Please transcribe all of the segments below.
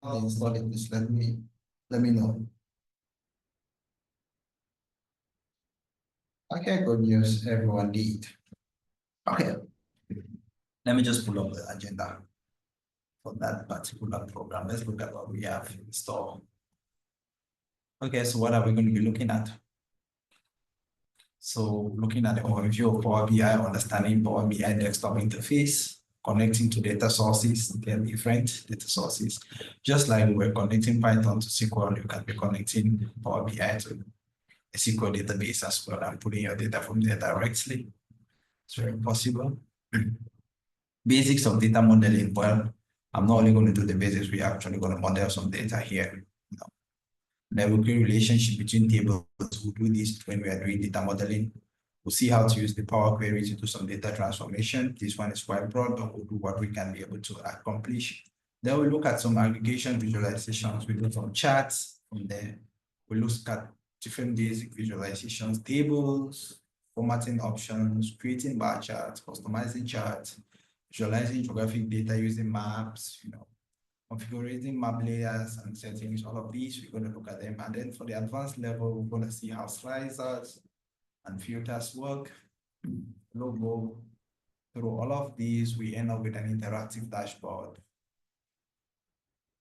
I'll install it. Just let me know. Okay, good news. Everyone did. Okay. Let me just pull up the agenda for that particular program. Let's look at what we have installed. Okay, so what are we going to be looking at? So looking at the overview of Power BI, understanding Power BI desktop interface, connecting to data sources, there are different data sources. Just like we're connecting Python to SQL, you can be connecting Power BI to a SQL database as well and putting your data from there directly. It's very possible. Basics of data modeling. Well, I'm not only going to do the basics, we're actually going to model some data here. There will be a relationship between tables. We'll do this when we are doing data modeling. We'll see how to use the Power Query to do some data transformation. This one is quite broad, but we'll do what we can be able to accomplish. Then we'll look at some aggregation visualizations. We do some charts from there. We look at different basic visualizations, tables, formatting options, creating bar charts, customizing charts, visualizing geographic data using maps, configuring map layers and settings, all of these, we're going to look at them. And then for the advanced level, we're going to see how slicers and filters work. Logo. Through all of these, we end up with an interactive dashboard.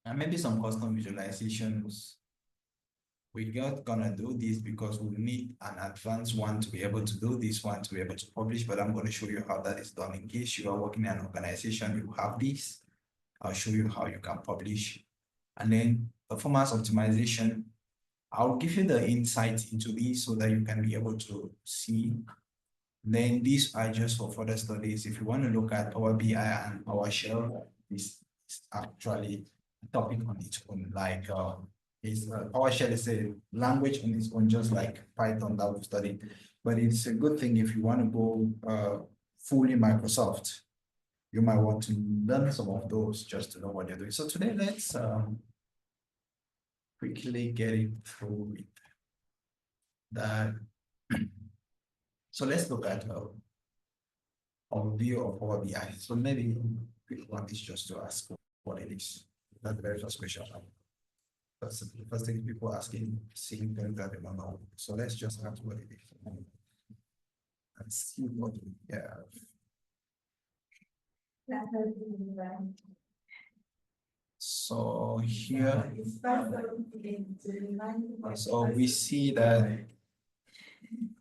And maybe some custom visualizations. We're not gonna do this because we need an advanced one to be able to do this one, to be able to publish, but I'm going to show you how that is done. In case you are working in an organization, you have this. I'll show you how you can publish. And then performance optimization, I'll give you the insight into this so that you can be able to see. Then these are just for further studies. If you want to look at Power BI and PowerShell, this is actually a topic on its own. Like PowerShell is a language on its own, just like Python that we've studied. But it's a good thing if you want to go fully Microsoft. You might want to learn some of those just to know what you're doing. So today, let's quickly get it through with that. So let's look at overview of Power BI. So maybe one is just to ask what it is. That's the very first question. That's the first thing people asking, seeing things that they don't know. So let's just ask what it is and see what we have. So here, so we see that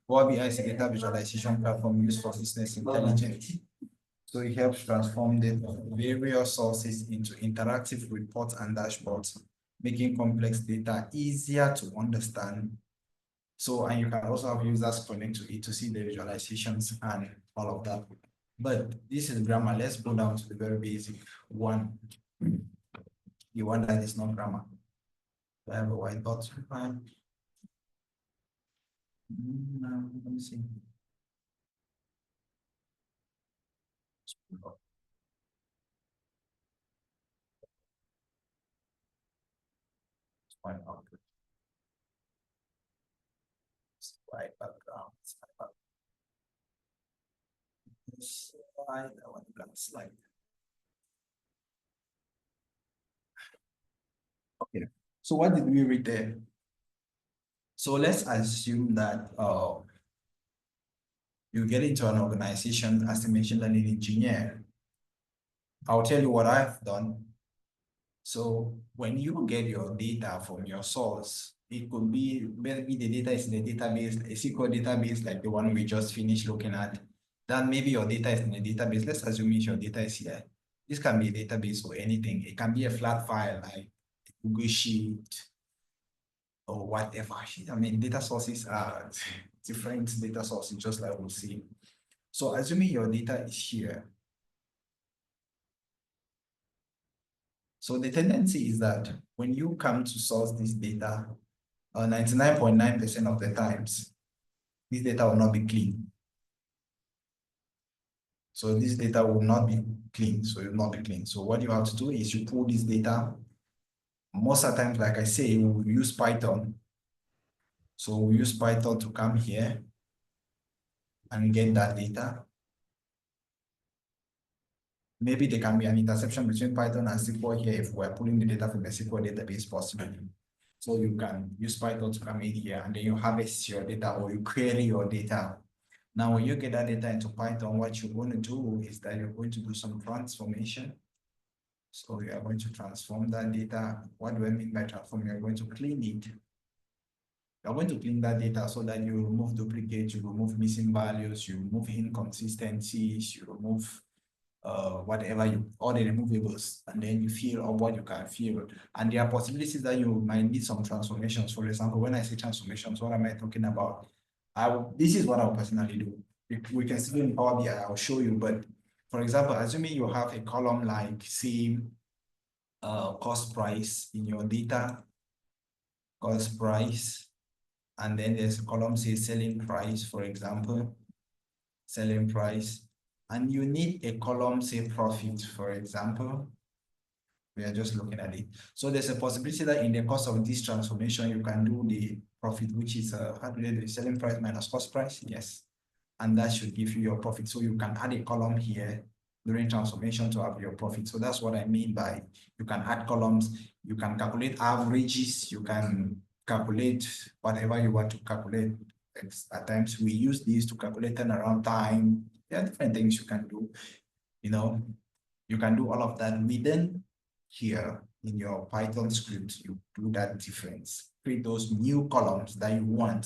Power BI is a data visualization platform used for business intelligence. So it helps transform the various sources into interactive reports and dashboards, making complex data easier to understand. So, and you can also have users connect to it to see the visualizations and all of that. But this is grammar. Let's go down to the very basic one. The one that is not grammar. I have a white dot. Let me see. White output. White background. Slide. I want to slide. Okay. So what did we read there? So let's assume that you get into an organization as a machine learning engineer. I'll tell you what I've done. So when you get your data from your source, it could be maybe the data is in a database, a SQL database like the one we just finished looking at. Then maybe your data is in a database. Let's assume your data is here. This can be a database or anything. It can be a flat file like Google Sheet or whatever. I mean, data sources are different data sources, just like we'll see. So assuming your data is here. So the tendency is that when you come to source this data, 99.9% of the times, this data will not be clean. So this data will not be clean. So it will not be clean. So what you have to do is you pull this data. Most of the times, like I say, we will use Python. So we use Python to come here and get that data. maybe there can be an interception between Python and SQL here if we're pulling the data from the SQL database possibly. So you can use Python to come in here and then you harvest your data or you query your data. Now, when you get that data into Python, what you're going to do is that you're going to do some transformation. So you are going to transform that data. What do I mean by transform? You're going to clean it. You're going to clean that data so that you remove duplicates, you remove missing values, you remove inconsistencies, you remove whatever all the removables, and then you fill up what you can fill. And there are possibilities that you might need some transformations. For example, when I say transformations, what am I talking about? This is what I'll personally do. We can see in Power BI, I'll show you, but for example, assuming you have a column like say cost price in your data, cost price, and then there's a column say selling price, for example, selling price, and you need a column say profit, for example. We are just looking at it. So there's a possibility that in the course of this transformation, you can do the profit, which is how do they do selling price minus cost price? Yes. And that should give you your profit. So you can add a column here during transformation to have your profit. So that's what I mean by you can add columns, you can calculate averages, you can calculate whatever you want to calculate. At times we use these to calculate turnaround time. There are different things you can do. You can do all of that within here in your Python script. You do that difference, create those new columns that you want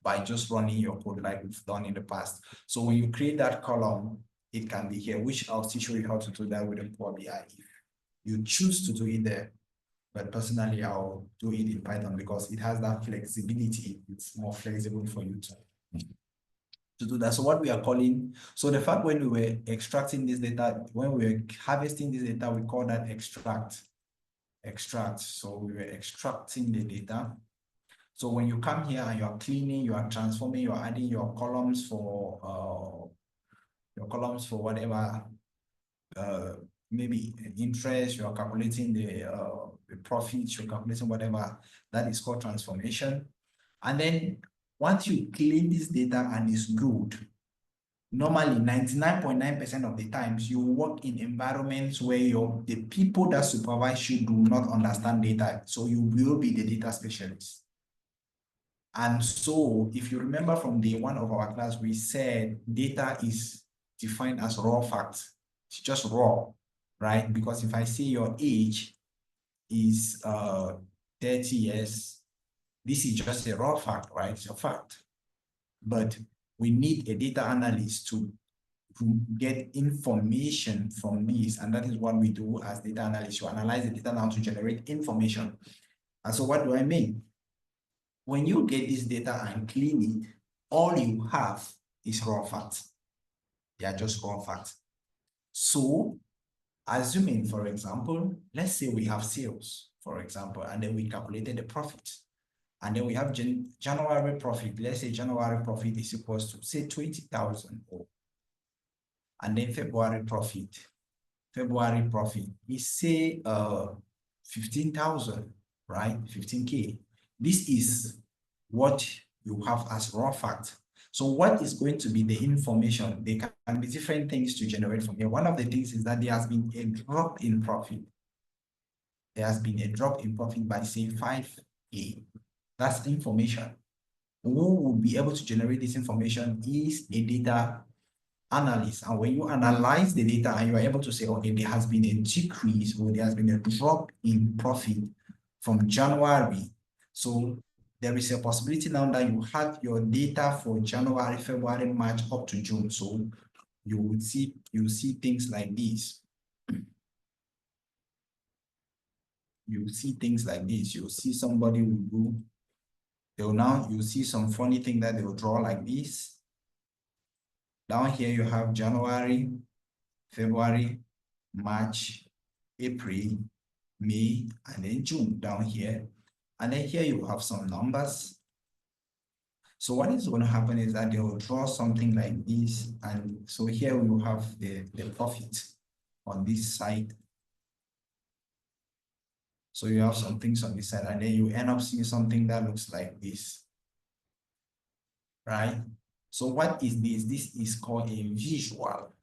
by just running your code like we've done in the past. So when you create that column, it can be here, which I'll teach you how to do that with Power BI if you choose to do it there. But personally, I'll do it in Python because it has that flexibility. It's more flexible for you to do that. So what we are calling, so the fact when we were extracting this data, when we were harvesting this data, we call that extract. So we were extracting the data. So when you come here and you are cleaning, you are transforming, you are adding your columns for whatever, maybe interest, you are calculating the profits, you're calculating whatever, that is called transformation. And then once you clean this data and it's good, normally 99.9% of the times you work in environments where the people that supervise you do not understand data. So you will be the data specialist. And so if you remember from day one of our class, we said data is defined as raw facts. It's just raw, right? Because if I say your age is 30 years, this is just a raw fact, right? It's a fact. But we need a data analyst to get information from this, and that is what we do as data analysts. You analyze the data now to generate information. And so what do I mean? When you get this data and clean it, all you have is raw facts. They are just raw facts. So assuming, for example, let's say we have sales, for example, and then we calculated the profit. And then we have January profit. Let's say January profit is equal to, say, 20,000. And then February profit is, say, 15,000, right? 15K. This is what you have as raw fact. So what is going to be the information? There can be different things to generate from here. One of the things is that there has been a drop in profit. There has been a drop in profit by, say, 5K. That's information. Who will be able to generate this information is a data analyst. And when you analyze the data and you are able to say, okay, there has been a decrease or there has been a drop in profit from January. So there is a possibility now that you have your data for January, February, March up to June. So you will see things like this. You see things like this. You'll see somebody will do. You'll see some funny thing that they will draw like this. Down here you have January, February, March, April, May, and then June down here. And then here you have some numbers. So what is going to happen is that they will draw something like this. And so here we will have the profit on this side. So you have some things on this side, and then you end up seeing something that looks like this, right? So what is this? This is called a visual.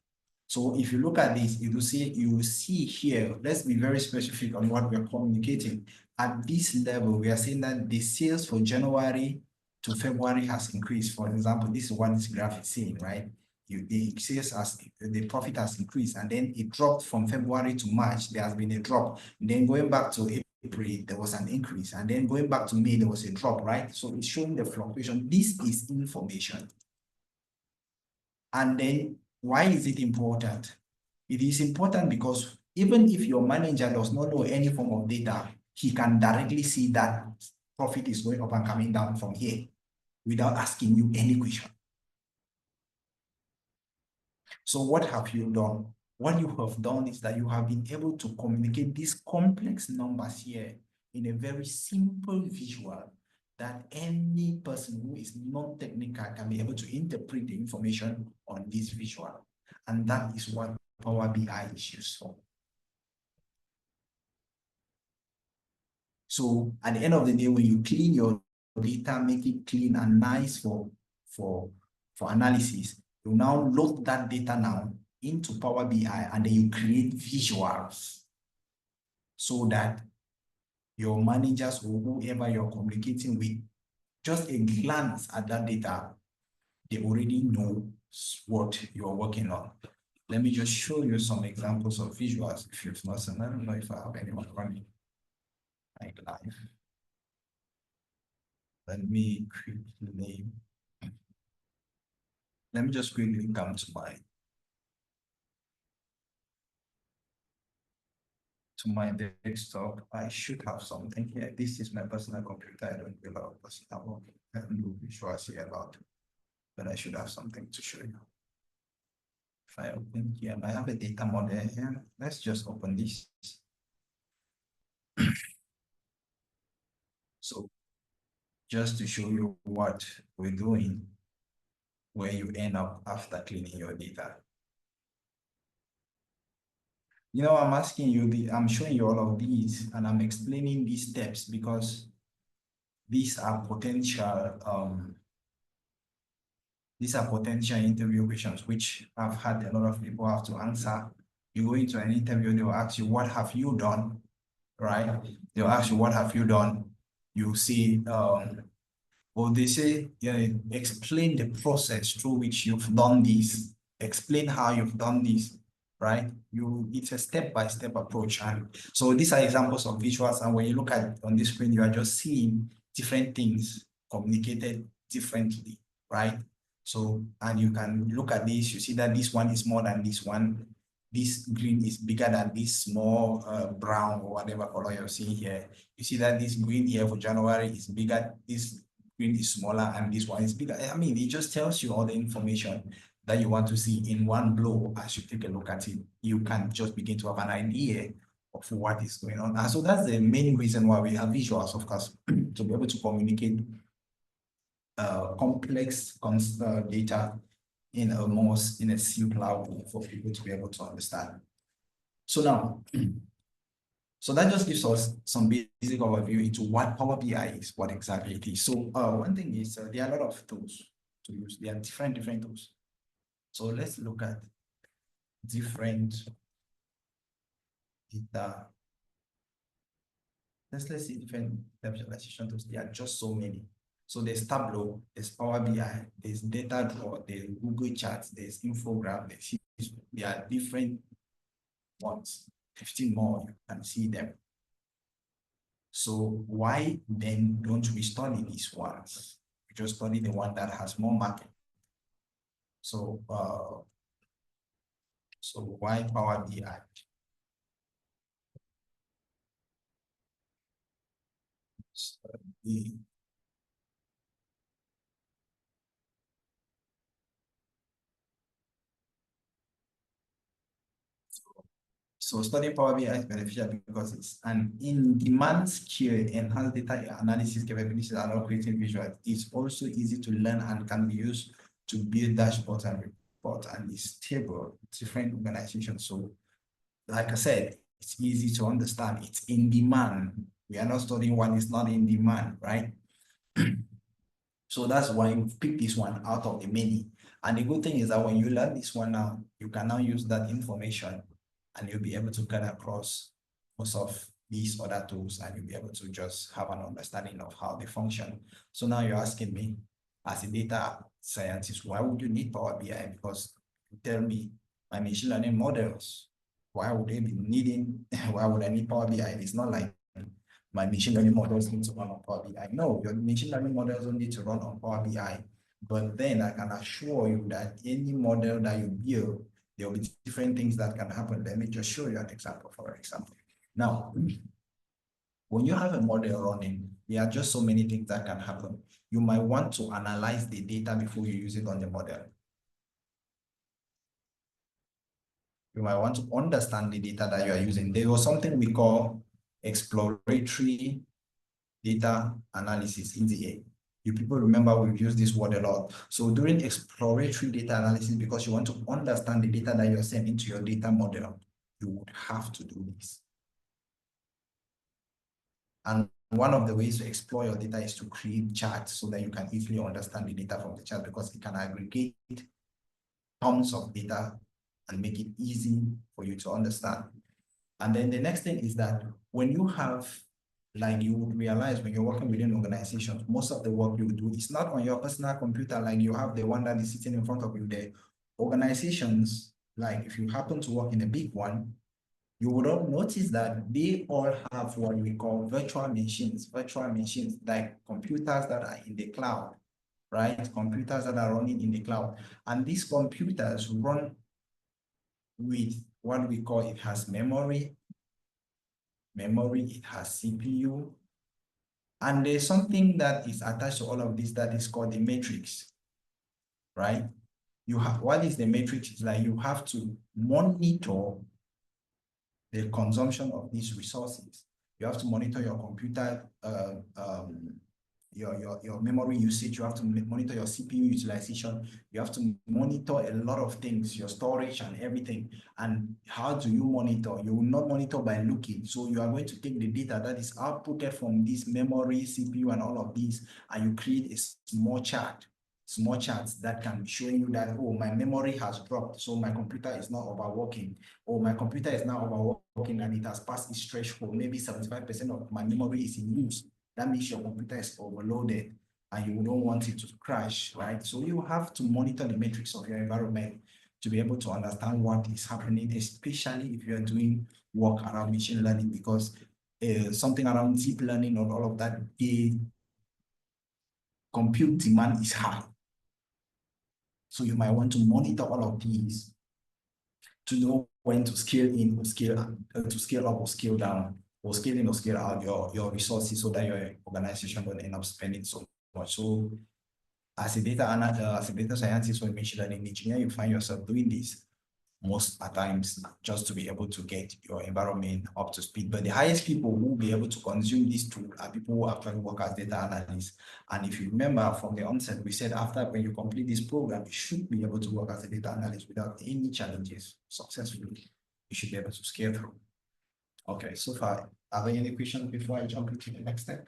So if you look at this, you will see here, let's be very specific on what we're communicating. At this level, we are saying that the sales for January to February has increased. For example, this is what this graph is saying, right? The profit has increased, and then it dropped from February to March. There has been a drop. Then going back to April, there was an increase, and then going back to May, there was a drop, right? So it's showing the fluctuation. This is information. And then why is it important? It is important because even if your manager does not know any form of data, he can directly see that profit is going up and coming down from here without asking you any question. So what have you done? What you have done is that you have been able to communicate these complex numbers here in a very simple visual that any person who is non-technical can be able to interpret the information on this visual. And that is what Power BI is used for. So at the end of the day, when you clean your data, make it clean and nice for analysis, you now load that data now into Power BI, and then you create visuals so that your managers or whoever you're communicating with, just a glance at that data, they already know what you're working on. Let me just show you some examples of visuals if you've not seen. I don't know if I have anyone running like live. Let me just quickly come to my desktop. I should have something here. This is my personal computer. I don't allow personal visuals here about, but I should have something to show you. If I open here, I have a data model here. Let's just open this. So just to show you what we're doing, where you end up after cleaning your data. You know, I'm asking you, I'm showing you all of these, and I'm explaining these steps because these are potential interview questions, which I've had a lot of people have to answer. You go into an interview, they'll ask you, what have you done? Right? They'll ask you, what have you done? You see, well, they say, yeah, explain the process through which you've done this. Explain how you've done this, right? It's a step-by-step approach. And so these are examples of visuals. And when you look at on this screen, you are just seeing different things communicated differently, right? So, and you can look at this, you see that this one is more than this one. This green is bigger than this small brown or whatever color you're seeing here. You see that this green here for January is bigger, this green is smaller, and this one is bigger. I mean, it just tells you all the information that you want to see in one blow. As you take a look at it, you can just begin to have an idea of what is going on. And so that's the main reason why we have visuals, of course, to be able to communicate complex data in a simpler way for people to be able to understand. So now, so that just gives us some basic overview into what Power BI is, what exactly it is. So one thing is there are a lot of tools to use. There are different tools. So let's look at different data. Let's see different visualization tools. There are just so many. So there's Tableau, there's Power BI, there's Data Draw, there's Google Charts, there's Infograph, there are different ones, 15 more, you can see them. So why then don't we study these ones? We just study the one that has more market. So, so why Power BI? So studying Power BI is beneficial because it's an in-demand skill, enhanced data analysis capabilities, and creating visuals. It's also easy to learn and can be used to build dashboards and reports, and is stable, different organizations. So like I said, it's easy to understand. It's in demand. We are not studying one is not in demand, right? So that's why we picked this one out of the many. And the good thing is that when you learn this one now, you can now use that information and you'll be able to get across most of these other tools and you'll be able to just have an understanding of how they function. So now you're asking me, as a data scientist, why would you need Power BI? Because you tell me my machine learning models, why would they be needing, why would I need Power BI? It's not like my machine learning models need to run on Power BI. No, your machine learning models don't need to run on Power BI. But then I can assure you that any model that you build, there will be different things that can happen. Let me just show you an example, for example. Now, when you have a model running, there are just so many things that can happen. You might want to analyze the data before you use it on the model. You might want to understand the data that you are using. There was something we call exploratory data analysis, EDA. You people remember we've used this word a lot. So during exploratory data analysis, because you want to understand the data that you're sending to your data model, you would have to do this. And one of the ways to explore your data is to create charts so that you can easily understand the data from the chart, because it can aggregate tons of data and make it easy for you to understand. And then the next thing is that when you have, like you would realize when you're working within organizations, most of the work you do is not on your personal computer, like you have the one that is sitting in front of you. The organizations, like if you happen to work in a big one, you would all notice that they all have what we call virtual machines, like computers that are in the cloud, right? Computers that are running in the cloud. And these computers run with what we call, it has memory, it has CPU, and there's something that is attached to all of this that is called the matrix, right? You have, what is the matrix? It's like you have to monitor the consumption of these resources. You have to monitor your computer, your memory usage. You have to monitor your CPU utilization. You have to monitor a lot of things, your storage and everything. And how do you monitor? You will not monitor by looking. So you are going to take the data that is outputted from this memory, CPU, and all of these, and you create a small charts that can be showing you that, oh, my memory has dropped, so my computer is not overworking, or my computer is now overworking and it has passed its threshold. Maybe 75% of my memory is in use. That means your computer is overloaded and you don't want it to crash, right? So you have to monitor the metrics of your environment to be able to understand what is happening, especially if you're doing work around machine learning, because something around deep learning or all of that, the compute demand is high. So you might want to monitor all of these to know when to scale in or scale up, to scale up or scale down, or scale in or scale out your resources so that your organization don't end up spending so much. So as a data scientist or machine learning engineer, you find yourself doing this most at times just to be able to get your environment up to speed. But the highest people who will be able to consume this tool are people who actually work as data analysts. And if you remember from the onset, we said after when you complete this program, you should be able to work as a data analyst without any challenges successfully. You should be able to scale through. Okay, so far, are there any questions before I jump into the next step?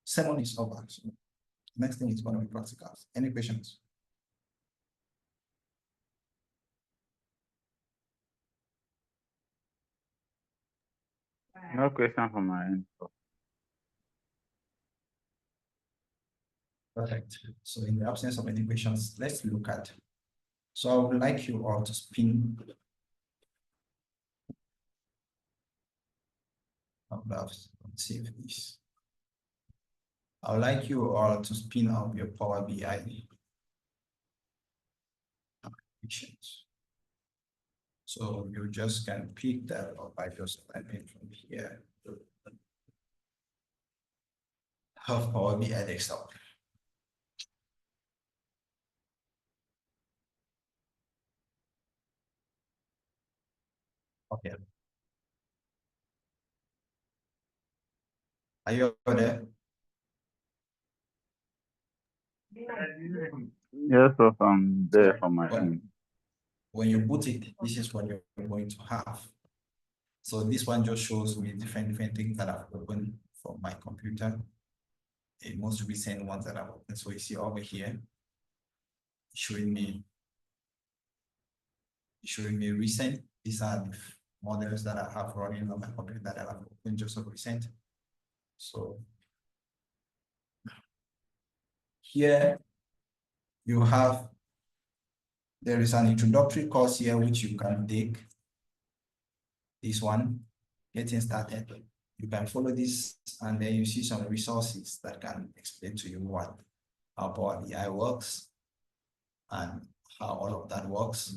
Sermon is over. So next thing is going to be practicals. Any questions? No question from my end. Perfect. So in the absence of any questions, let's look at. So I would like you all to spin. Let's save this. I would like you all to spin up your Power BI applications. So you just can pick that up by just typing from here. Have Power BI desktop. Okay. Are you there? Yes, so from there from my end. When you put it, this is what you're going to have. So this one just shows me different things that I've opened from my computer. the most recent ones that I've opened. So you see over here, showing me recent. These are the models that I have running on my computer that I have opened just of recent. So here you have, there is an introductory course here which you can take. This one, getting started. You can follow this and then you see some resources that can explain to you how Power BI works and how all of that works.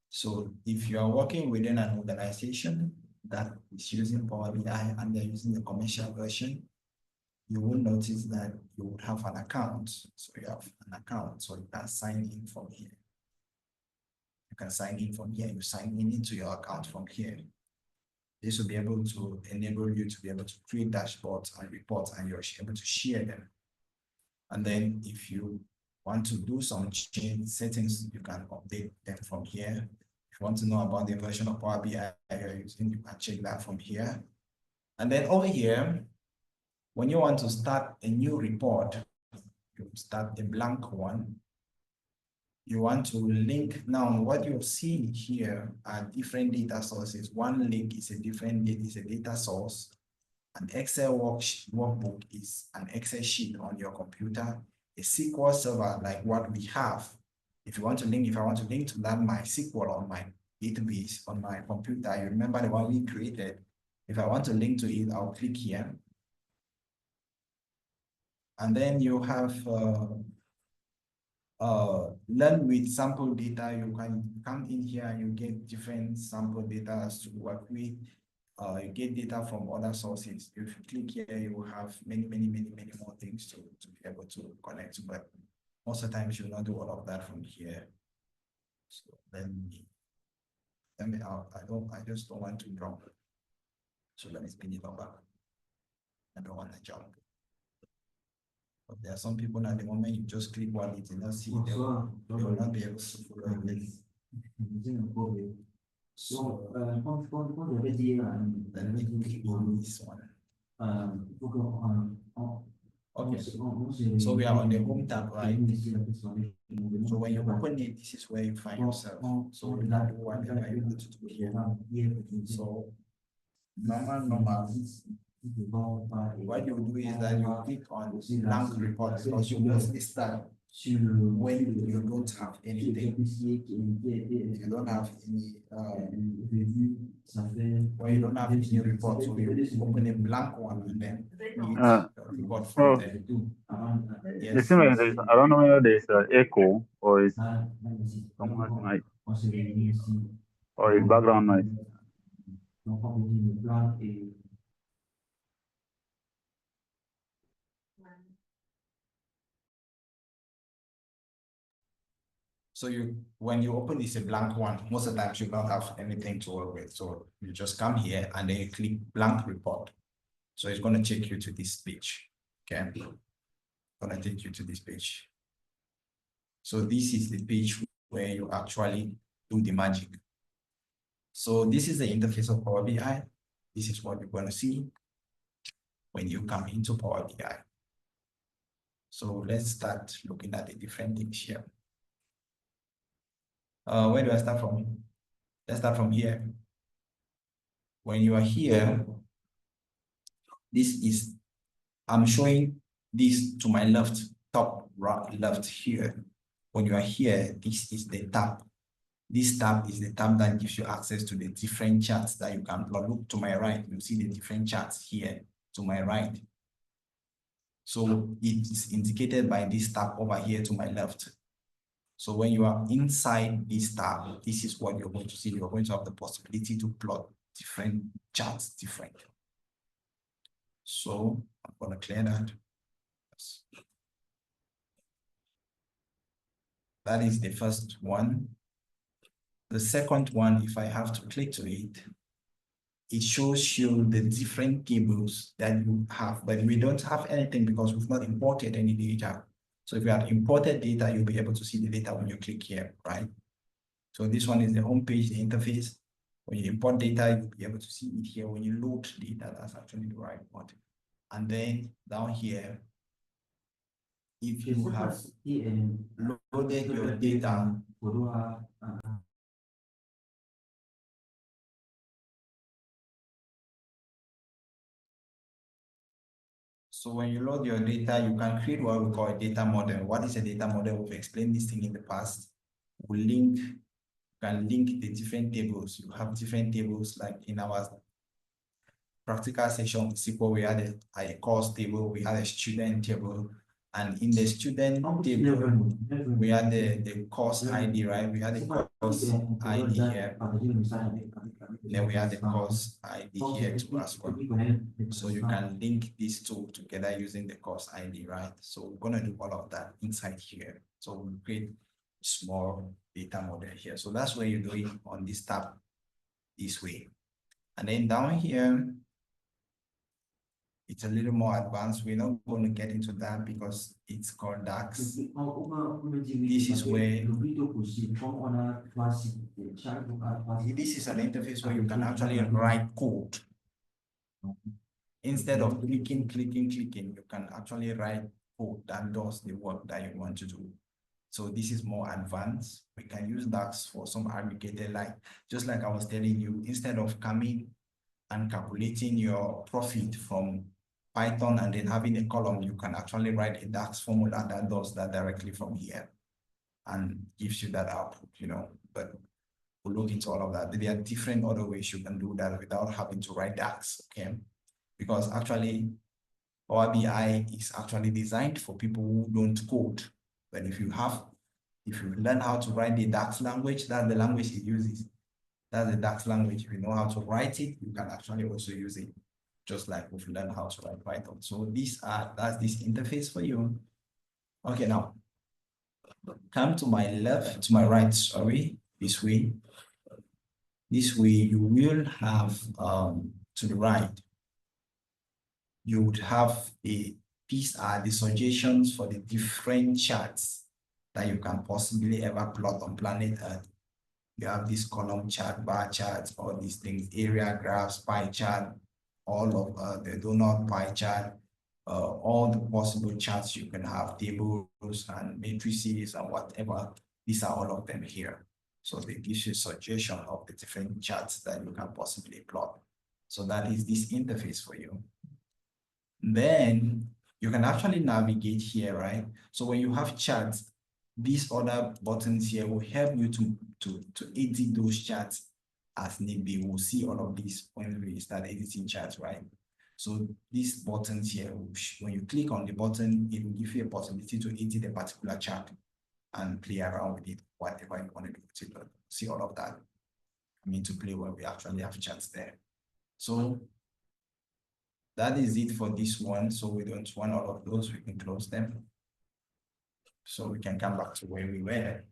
So if you are working within an organization that is using Power BI and they're using the commercial version, you will notice that you would have an account. So you have an account, so you can sign in from here. You can sign in from here. You sign in into your account from here. This will be able to enable you to be able to create dashboards and reports, and you're able to share them. And then if you want to do some change settings, you can update them from here. If you want to know about the version of Power BI you're using, you can check that from here. And then over here, when you want to start a new report, you start a blank one. You want to link. Now, what you see here are different data sources. One link is a different data, is a data source. An Excel workbook is an Excel sheet on your computer. A SQL server like what we have. If I want to link to that MySQL on my database on my computer, you remember the one we created. If I want to link to it, I'll click here. And then you have learn with sample data. You can come in here and you get different sample data to work with. You get data from other sources. If you click here, you will have many more things to be able to connect to, but most of the time you will not do all of that from here. So let me out. I just don't want to jump. So let me spin it over. I don't want to jump. But there are some people at the moment you just click one, you do not see them. They will not be able to follow it. So let me click on this one. Okay, so we are on the home tab, right? So when you open it, this is where you find yourself. So we now do whatever you want to do here. So normal. What you do is that you click on blank report because you mostly start when you don't have anything. You don't have any when you don't have any report, so you open a blank one and then you report from there. Yes. I don't know whether there's an echo or it's someone's mic or it's background noise. So when you open this a blank one, most of the times you don't have anything to work with. So you just come here and then you click blank report. So it's going to take you to this page. Okay. Going to take you to this page. So this is the page where you actually do the magic. So this is the interface of Power BI. This is what you're going to see when you come into Power BI. So let's start looking at the different things here. Where do I start from? Let's start from here. When you are here, I'm showing this to my left, top right, left here. When you are here, this is the tab. This tab is the tab that gives you access to the different charts that you can plot. Look to my right, you see the different charts here to my right. So it is indicated by this tab over here to my left. So when you are inside this tab, this is what you're going to see. You're going to have the possibility to plot different charts different. So I'm going to clear that. That is the first one. The second one, if I have to click to it, it shows you the different tables that you have, but we don't have anything because we've not imported any data. So if you have imported data, you'll be able to see the data when you click here, right? So this one is the home page, the interface. When you import data, you'll be able to see it here. When you load data, that's actually the right one. And then down here, if you have loaded your data, so when you load your data, you can create what we call a data model. What is a data model? We've explained this thing in the past. You can link the different tables. You have different tables, like in our practical section of SQL, we had a course table, we had a student table, and in the student table, we had the course ID, right? We had the course ID here. Then we had the course ID here too as well. So you can link these two together using the course ID, right? So we're gonna do all of that inside here. So we'll create small data model here. So that's what you're doing on this tab this way. And then down here, it's a little more advanced. We're not going to get into that because it's called DAX. This is where this is an interface where you can actually write code. Instead of clicking, you can actually write code that does the work that you want to do. So this is more advanced. We can use DAX for some aggregated, like just like I was telling you, instead of coming and calculating your profit from Python and then having a column, you can actually write a DAX formula that does that directly from here and gives you that output, you know. But we'll look into all of that. There are different other ways you can do that without having to write DAX, okay? Because actually, Power BI is actually designed for people who don't code. But if you learn how to write the DAX language, that's the language it uses. That's the DAX language. If you know how to write it, you can actually also use it, just like we've learned how to write Python. So that's this interface for you. Okay, now come to my left, to my right, sorry, this way. This way you will have to the right, you would have these are the suggestions for the different charts that you can possibly ever plot on planet Earth. You have this column chart, bar charts, all these things, area graphs, pie chart, all of the donut pie chart, all the possible charts you can have, tables and matrices and whatever. These are all of them here. So they give you a suggestion of the different charts that you can possibly plot. So that is this interface for you. Then you can actually navigate here, right? So when you have charts, these other buttons here will help you to edit those charts as need be. We'll see all of these when we start editing charts, right? So these buttons here, when you click on the button, it will give you a possibility to edit a particular chart and play around with it, whatever you want to do to see all of that. I mean, to play when we actually have charts there. So that is it for this one. So we don't want all of those, we can close them. So we can come back to where we were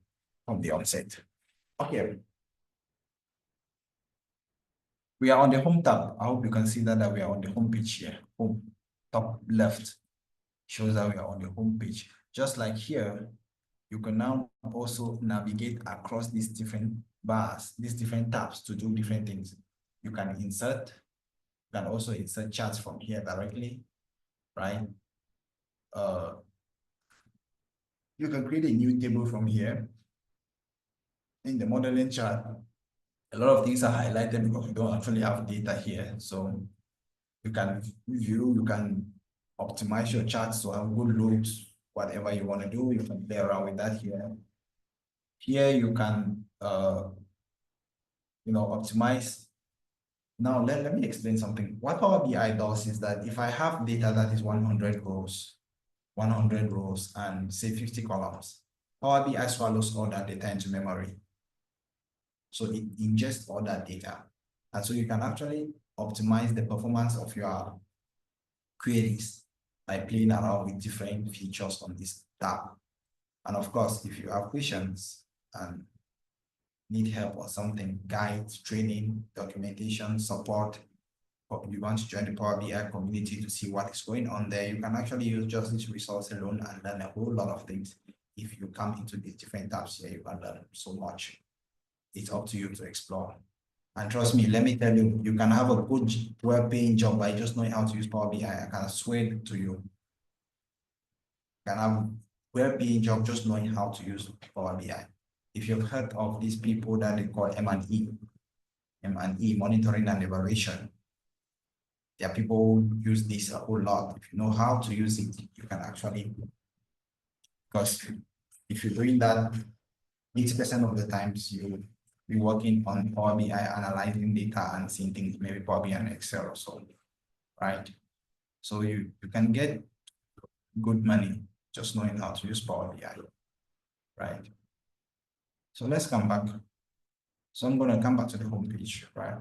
from the onset. Okay. We are on the home tab. I hope you can see that we are on the home page here. Home, top left shows that we are on the home page. Just like here, you can now also navigate across these different bars, these different tabs to do different things. You can insert, you can also insert charts from here directly, right? You can create a new table from here. In the modeling chart, a lot of things are highlighted because we don't actually have data here. So you can view, you can optimize your charts to have good looks, whatever you want to do, you can play around with that here. Here you can, optimize. Now let me explain something. What Power BI does is that if I have data that is 100 rows and say 50 columns, Power BI swallows all that data into memory. So it ingests all that data. And so you can actually optimize the performance of your queries by playing around with different features on this tab. And of course, if you have questions and need help or something, guides, training, documentation, support, or you want to join the Power BI community to see what is going on there, you can actually use just this resource alone and learn a whole lot of things. If you come into these different tabs here, you can learn so much. It's up to you to explore. And trust me, let me tell you, you can have a good, well-paying job by just knowing how to use Power BI. I can swear to you. can have well-paying job just knowing how to use Power BI. If you've heard of these people that they call M&E, monitoring and evaluation, there are people who use this a whole lot. If you know how to use it, you can actually, because if you're doing that 80% of the times, you be working on Power BI, analyzing data and seeing things, maybe Power BI and Excel or so, right? So you can get good money just knowing how to use Power BI, right? So let's come back. So I'm going to come back to the home page, right?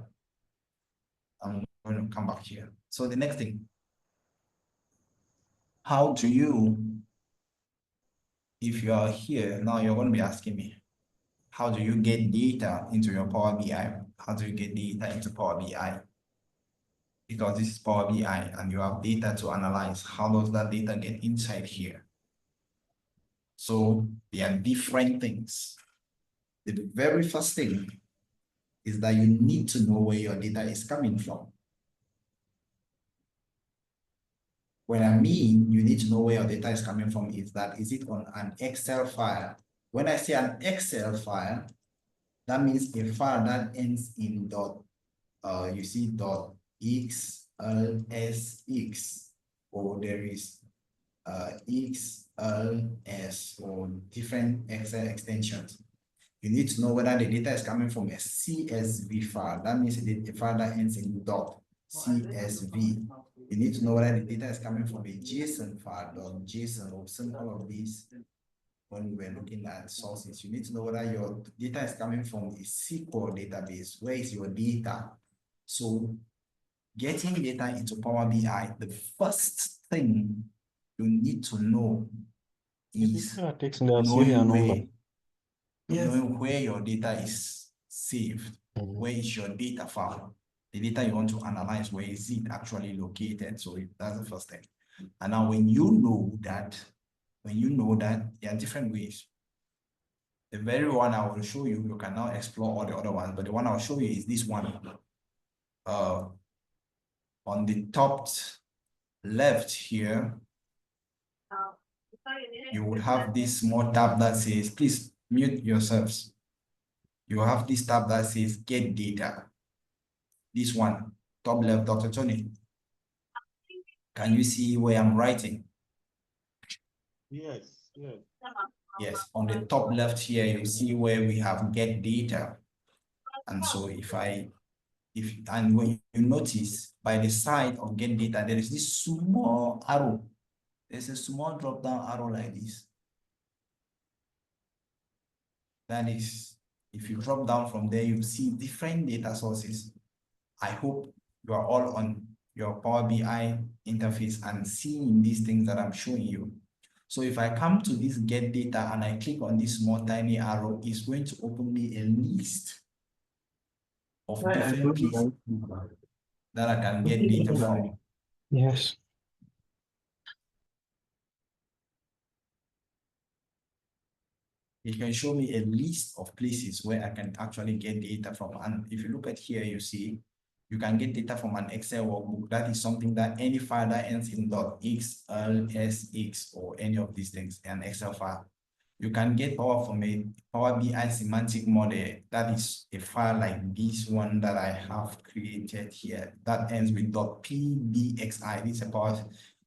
I'm going to come back here. So the next thing, how do you, if you are here, now you're going to be asking me, how do you get data into your Power BI? How do you get data into Power BI? Because this is Power BI and you have data to analyze. How does that data get inside here? So there are different things. The very first thing is that you need to know where your data is coming from. When I mean you need to know where your data is coming from is that, is it on an Excel file? When I say an Excel file, that means a file that ends in dot, you see dot XLSX, or there is XLS or different Excel extensions. You need to know whether the data is coming from a CSV file. That means the file that ends in dot CSV. You need to know whether the data is coming from a JSON file, .json, or some all of these. When we're looking at sources, you need to know whether your data is coming from a SQL database. Where is your data? So getting data into Power BI, the first thing you need to know is knowing where your data is saved. Where is your data file? The data you want to analyze, where is it actually located? So that's the first thing. And now when you know that, there are different ways. The very one I will show you, you can now explore all the other ones, but the one I'll show you is this one. On the top left here, you will have this small tab that says, please mute yourselves. You have this tab that says get data. This one, top left, Dr. Tony. Can you see where I'm writing? Yes, yes. Yes, on the top left here, you see where we have get data. And so and when you notice by the side of get data, there is this small arrow. There's a small drop down arrow like this. That is, if you drop down from there, you see different data sources. I hope you are all on your Power BI interface and seeing these things that I'm showing you. So if I come to this get data and I click on this small tiny arrow, it's going to open me a list of different places that I can get data from. Yes. It can show me a list of places where I can actually get data from. And if you look at here, you see, you can get data from an Excel workbook. That is something that any file that ends in .xlsx or any of these things, an Excel file. You can get power from a Power BI semantic model. That is a file like this one that I have created here that ends with .pbxi. This is a Power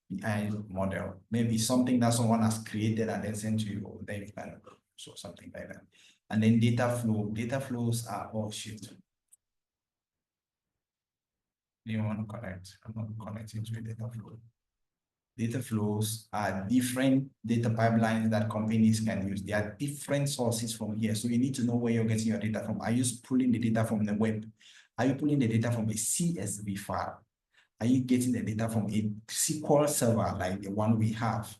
BI model. Maybe something that someone has created and then sent to you. Then you can so something like that. And then data flow. Data flows are all shit. Do you want to connect? I'm not connecting to a data flow. Data flows are different data pipelines that companies can use. There are different sources from here. So you need to know where you're getting your data from. Are you pulling the data from the web? Are you pulling the data from a CSV file? Are you getting the data from a SQL server like the one we have?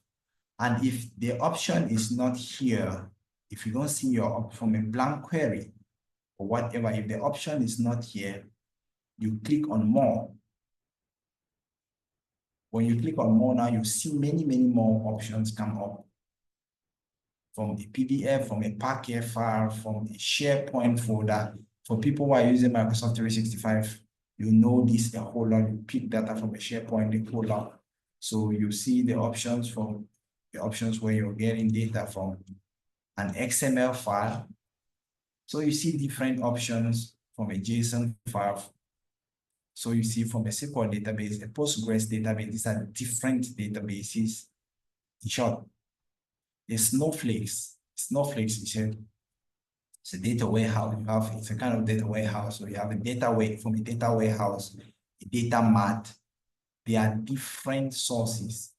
And if the option is not here, if you don't see your from a blank query or whatever, if the option is not here, you click on more. When you click on more now, you see many more options come up. From the PDF, from a Package file, from a SharePoint folder. For people who are using Microsoft 365, you know this a whole lot. You pick data from a SharePoint, a whole lot. So you see the options from the options where you're getting data from an XML file. So you see different options from a JSON file. So you see from a SQL database, a Postgres database, these are different databases. In short, a Snowflakes it's a data warehouse. It's a kind of data warehouse. So you have a from a data warehouse, a data mart. There are different sources,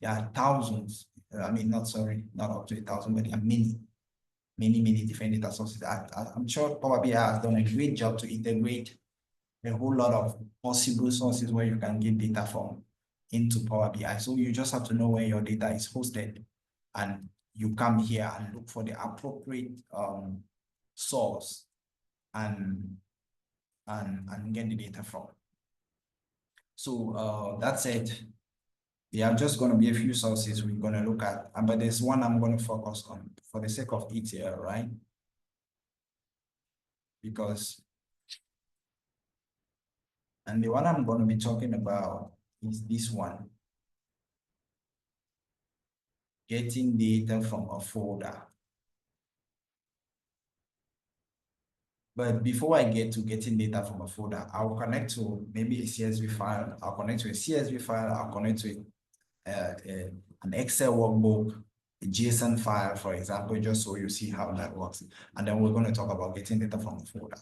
There are thousands. I mean, not up to 1,000, but there are many different data sources. I'm sure Power BI has done a great job to integrate a whole lot of possible sources where you can get data from into Power BI. So you just have to know where your data is hosted, and you come here and look for the appropriate source and get the data from. So that's it. There are just going to be a few sources we're going to look at, but there's one I'm going to focus on for the sake of ETL, right? And the one I'm going to be talking about is this one. Getting data from a folder. But before I get to getting data from a folder, I'll connect to maybe a CSV file. I'll connect to a CSV file. I'll connect to an Excel workbook, a JSON file, for example, just so you see how that works. And then we're going to talk about getting data from a folder.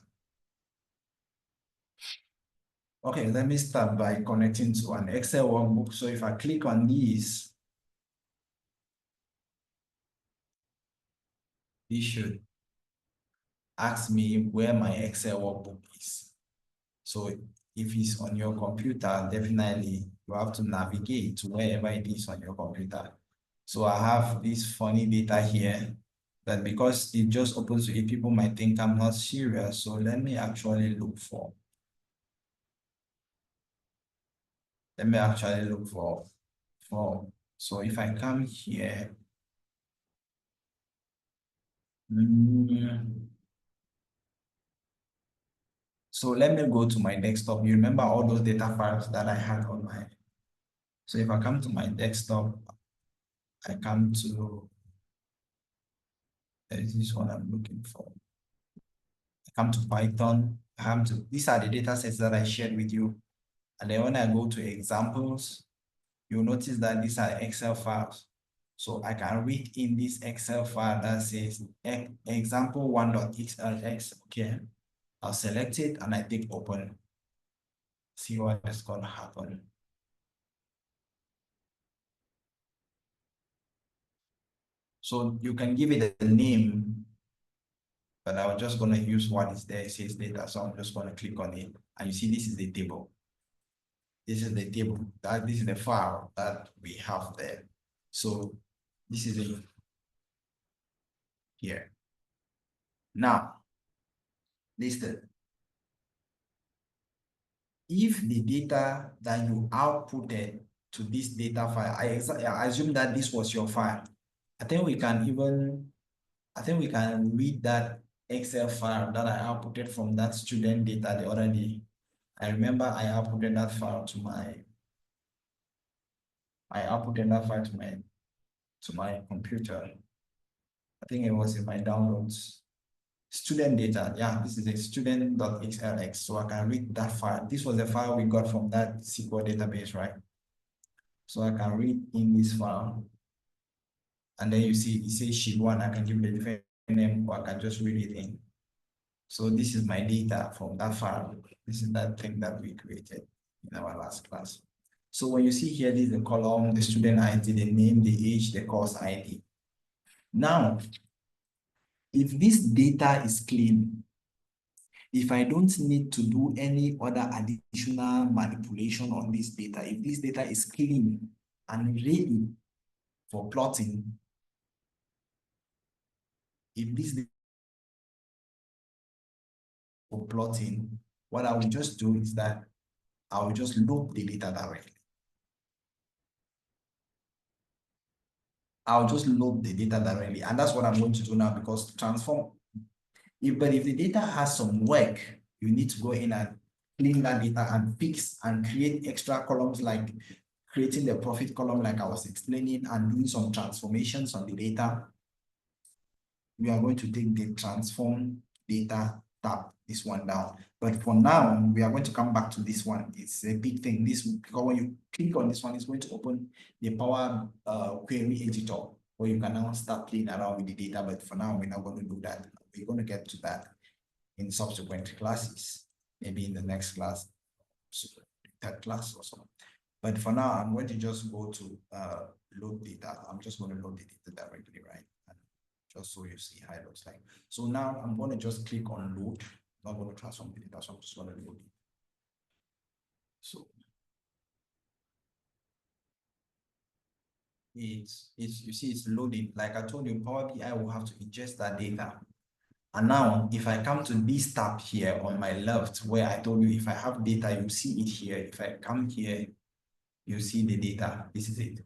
Okay, let me start by connecting to an Excel workbook. So if I click on these, this should ask me where my Excel workbook is. So if it's on your computer, definitely you have to navigate to wherever it is on your computer. So I have this funny data here that because it just opens to it, people might think I'm not serious. So let me actually look for. So if I come here, so let me go to my desktop. You remember all those data files that I had on my. So if I come to my desktop, I come to, this is what I'm looking for. I come to Python. These are the data sets that I shared with you. And then when I go to examples, you'll notice that these are Excel files. So I can read in this Excel file that says example 1.xlx. Okay, I'll select it and I click open. See what is going to happen. So you can give it a name, but I'm just going to use what is there. It says data. So I'm just going to click on it. And you see, this is the table. This is the table. This is the file that we have there. So this is it here. Now, listen. If the data that you outputted to this data file, I assume that this was your file. I think we can read that Excel file that I outputted from that student data the other day. I remember I outputted that file to my computer. I think it was in my downloads. Student data, yeah, this is a student.xlx, so I can read that file. This was the file we got from that SQL database, right? So I can read in this file, and then you see it says sheet 1. I can give it a different name, or I can just read it in. So this is my data from that file. This is that thing that we created in our last class. So when you see here, this is the column, the student ID, the name, the age, the course ID. Now, if this data is clean, if I don't need to do any other additional manipulation on this data, if this data is clean and ready for plotting, what I will just do is that I will just load the data directly. I'll just load the data directly, and that's what I'm going to do now, because transform. But if the data has some work, you need to go in and clean that data and fix and create extra columns, like creating the profit column like I was explaining and doing some transformations on the data, we are going to take the transform data tab, this one down. But for now, we are going to come back to this one. It's a big thing. This, because when you click on this one, it's going to open the Power Query editor, where you can now start playing around with the data. But for now, we're not going to do that. We're going to get to that in subsequent classes, maybe in the next class, third class or so. But for now, I'm going to just go to load data. I'm just going to load the data directly, right? Just so you see how it looks like. So now I'm going to just click on load. I'm not going to transform the data, so I'm just going to load it. So it's you see it's loading. Like I told you, Power BI will have to ingest that data. And now if I come to this tab here on my left, where I told you if I have data, you see it here. If I come here, you see the data. This is it.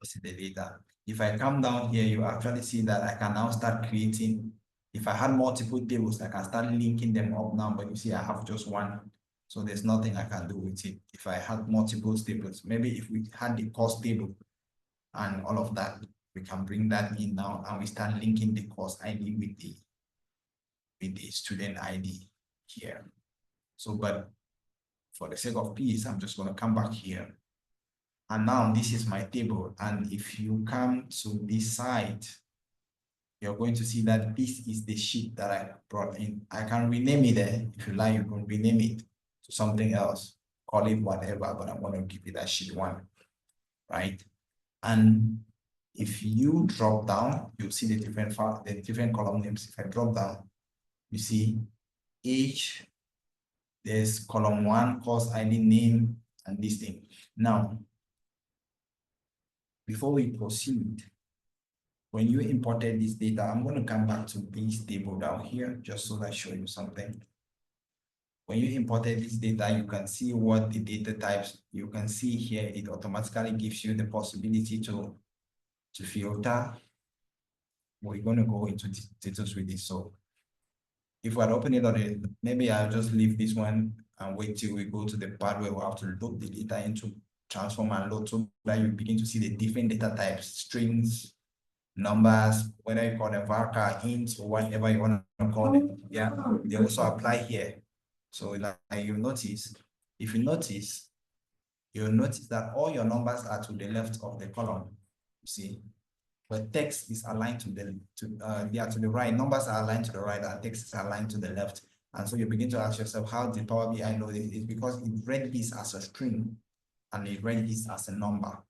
This is the data. If I come down here, you actually see that I can now start creating. If I had multiple tables, I can start linking them up now, but you see I have just one. So there's nothing I can do with it. If I had multiple tables, maybe if we had the course table and all of that, we can bring that in now and we start linking the course ID with the student ID here. So, but for the sake of peace, I'm just going to come back here. And now this is my table. And if you come to this side, you're going to see that this is the sheet that I brought in. I can rename it there. If you like, you can rename it to something else, call it whatever, but I'm going to give it a sheet one, right? And if you drop down, you'll see the different column names. If I drop down, you see age, there's column one, course ID, name, and this thing. Now, before we proceed, when you imported this data, I'm going to come back to this table down here, just so that I show you something. When you imported this data, you can see what the data types, you can see here, it automatically gives you the possibility to filter. We're going to go into details with this. So if we're opening it on it, maybe I'll just leave this one and wait till we go to the part where we have to load the data into transform and load, so that you begin to see the different data types, strings, numbers, whether you call them varchar, int, or whatever you want to call it. Yeah, they also apply here. So like you notice, if you notice, you'll notice that all your numbers are to the left of the column. You see, but text is aligned to the right. Numbers are aligned to the right, and text is aligned to the left. And so you begin to ask yourself, how did Power BI know this? It's because it read this as a string and it read this as a number.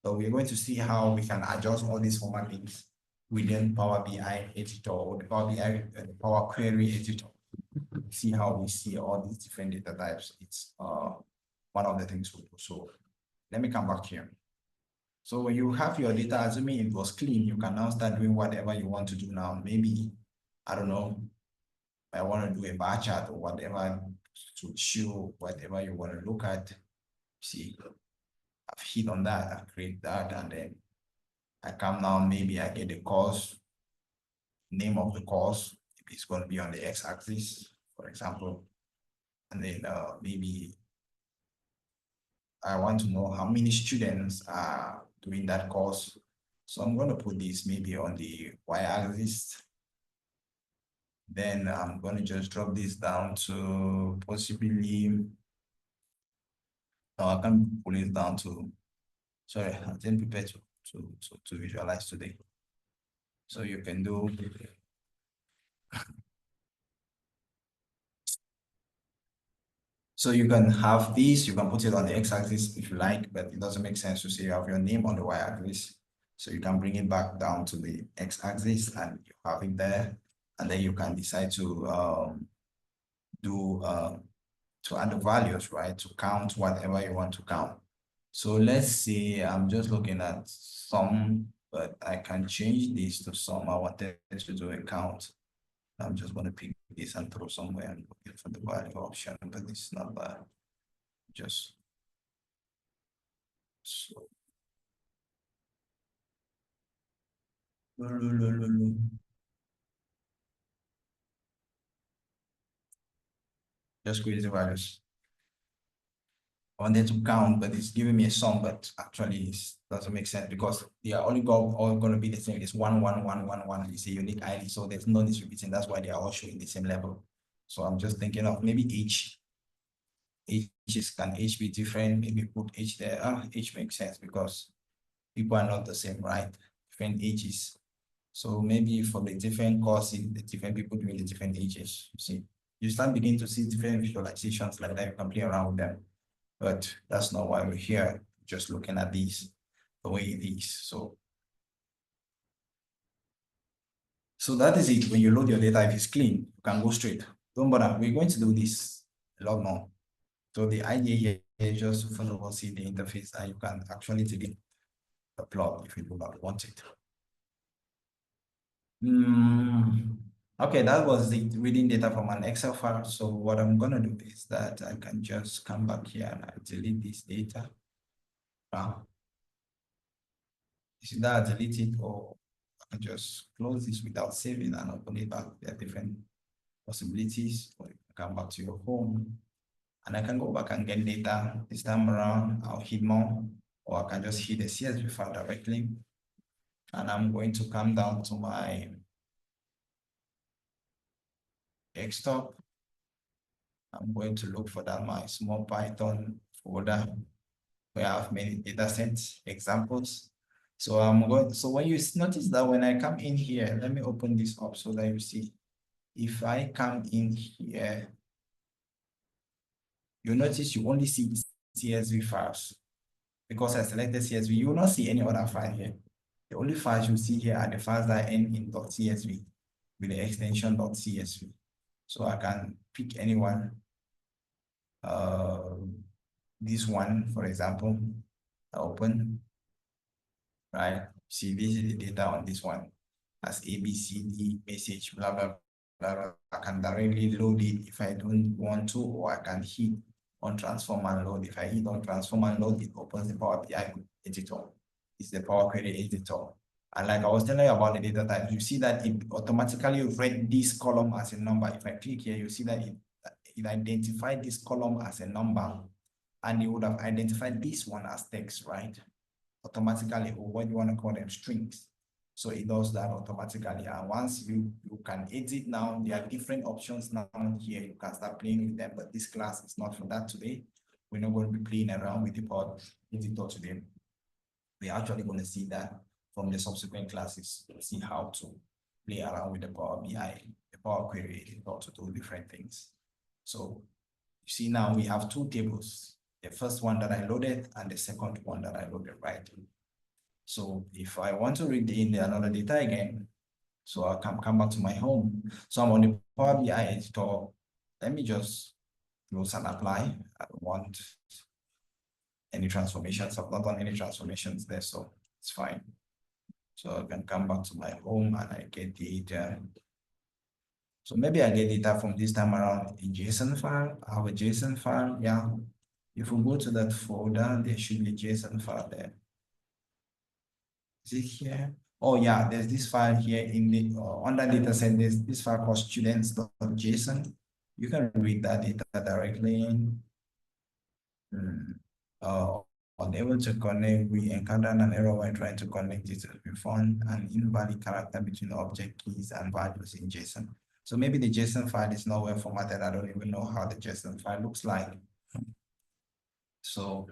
So we're going to see how we can adjust all these formattings within Power BI editor or the Power BI Power Query editor. See how we see all these different data types. It's one of the things we do. So let me come back here. So when you have your data, assuming it was clean, you can now start doing whatever you want to do now. Maybe, I don't know, I want to do a bar chart or whatever to show whatever you want to look at. See, I've hit on that, I create that, and then I come down, maybe I get the course, name of the course, if it's going to be on the x-axis, for example. And then maybe I want to know how many students are doing that course. So I'm going to put this maybe on the y-axis. Then I'm going to just drop this down to possibly, no, I can pull it down to, sorry, I didn't prepare to visualize today. So you can do, so you can have this, you can put it on the x-axis if you like, but it doesn't make sense to say you have your name on the y-axis. So you can bring it back down to the x-axis and you have it there. And then you can decide to add the values, right? To count whatever you want to count. So let's see, I'm just looking at some, but I can change this to some. I wanted to do a count. I'm just going to pick this and throw somewhere and look for the value option, but it's not bad. Just so. Just create the values. I wanted to count, but it's giving me a sum, but actually it doesn't make sense because they are all going to be the same. It's 11111 is a unique ID, so there's no distributing. That's why they are all showing the same level. So I'm just thinking of maybe H. Can H be different? Maybe put H there. H makes sense because people are not the same, right? Different ages. So maybe for the different courses, the different people doing the different ages, you see, you start beginning to see different visualizations like that. You can play around with them. But that's not why we're here, just looking at these the way it is. So that is it. When you load your data, if it's clean, you can go straight. Don't bother. We're going to do this a lot more. So the idea here is just to first of all see the interface, and you can actually take it the plot if you do not want it. Okay, that was the reading data from an Excel file. So what I'm gonna do is that I can just come back here and I delete this data. Is that delete it, or I can just close this without saving and open it back? There are different possibilities. Or you can come back to your home and I can go back and get data. This time around, I'll hit more, or I can just hit the CSV file directly. And I'm going to come down to my desktop. I'm going to look for that my small Python folder where I have many data sets, examples. So when you notice that when I come in here, let me open this up so that you see. If I come in here, you notice you only see CSV files. Because I selected CSV, you will not see any other file here. The only files you see here are the files that end in .csv with the extension .csv. So I can pick anyone. This one, for example, open, right? See, this is the data on this one as ABCD message, blah, blah, blah, blah. I can directly load it if I don't want to, or I can hit on transform and load. If I hit on transform and load, it opens the Power BI editor. It's the Power Query editor. And like I was telling you about the data types, you see that it automatically read this column as a number. If I click here, you see that it identified this column as a number, and it would have identified this one as text, right? Automatically, or what you want to call them, strings. So it does that automatically. And once you can edit now, there are different options now here. You can start playing with them, but this class is not for that today. We're not going to be playing around with the Power editor today. We're actually going to see that from the subsequent classes, see how to play around with the Power BI, the Power Query editor to do different things. So you see now we have two tables, the first one that I loaded and the second one that I loaded, right? So if I want to read in another data again, so I can come back to my home. So I'm on the Power BI editor. Let me just close and apply. I don't want any transformations. I've not done any transformations there, so it's fine. So I can come back to my home and I get data. So maybe I get data from this time around in JSON file. I have a JSON file, yeah. If we go to that folder, there should be a JSON file there. Is it here? Oh yeah, there's this file here in the under data set. There's this file called students.json. You can read that data directly. Unable to connect, we encountered an error when trying to connect it. We found an invalid character between object keys and values in JSON. So maybe the JSON file is not well formatted. I don't even know how the JSON file looks like. So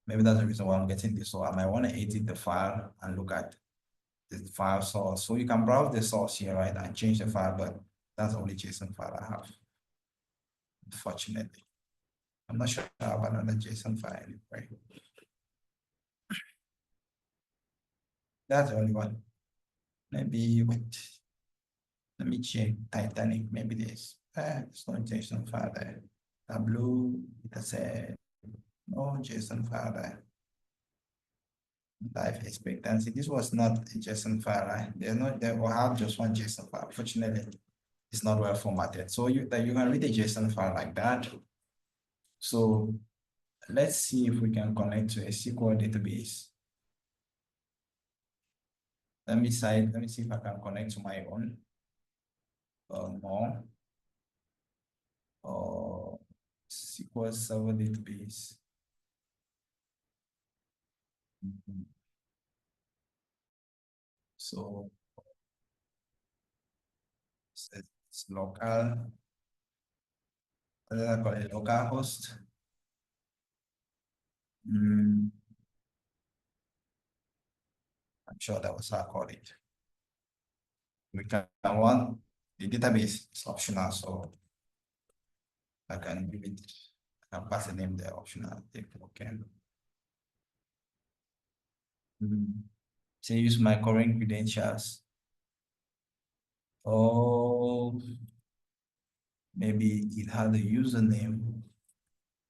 maybe that's the reason why I'm getting this. So I might want to edit the file and look at the file source. So you can browse the source here, right, and change the file, but that's the only JSON file I have, unfortunately. I'm not sure I have another JSON file anyway. That's the only one. Maybe wait. Let me check Titanic. Maybe there's no JSON file there. Tableau, it said no JSON file there. Life expectancy. This was not a JSON file, right? They will have just one JSON file. Fortunately, it's not well formatted. So you can read a JSON file like that. So let's see if we can connect to a SQL database. Let me see if I can connect to my own more. SQL Server database. So it's local. What did I call it? Local host. I'm sure that was how I called it. We can run the database is optional, so I can give it. I can pass the name there optional. Okay. Say use my current credentials. Oh, maybe it had a username.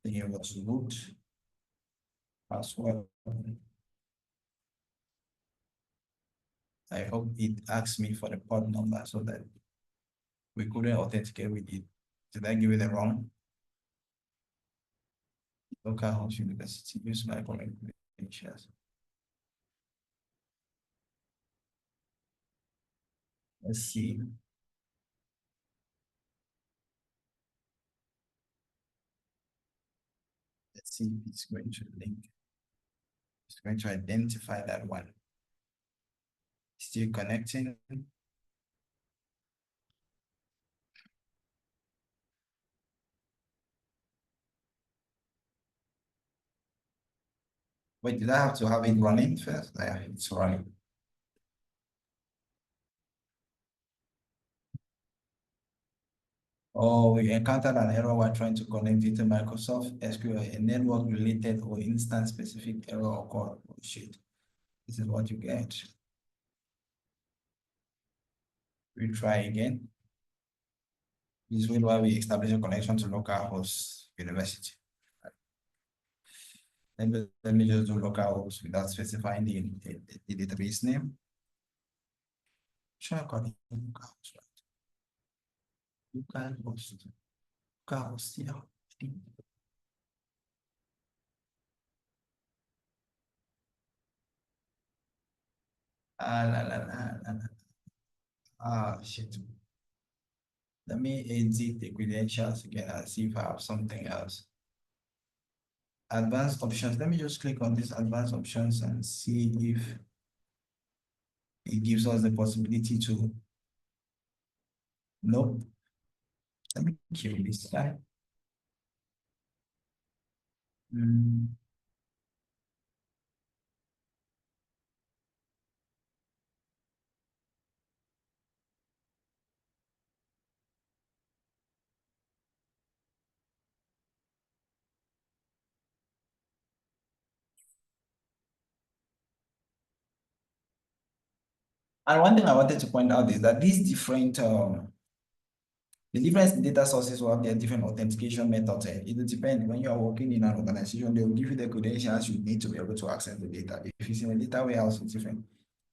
Then it was root password. I hope it asks me for the port number so that we couldn't authenticate with it. Did I give it the wrong? Localhost University, use my current credentials. Let's see. Let's see if it's going to link. It's going to identify that one. Still connecting. Wait, did I have to have it running first? Yeah, it's running. Oh, we encountered an error while trying to connect it to Microsoft SQL. A network related or instance specific error occurred. Oh, shit. This is what you get. We try again. This is why we establish a connection to localhost university. Let me just do localhost without specifying the database name. Try calling localhost, right? Localhost, yeah. Shit. Let me exit the credentials again and see if I have something else. Advanced options. Let me just click on these advanced options and see if it gives us the possibility to. Nope. Let me kill this guy. And one thing I wanted to point out is that these different the different data sources will have their different authentication methods. It will depend. When you are working in an organization, they will give you the credentials you need to be able to access the data. If it's in a data warehouse, it's different.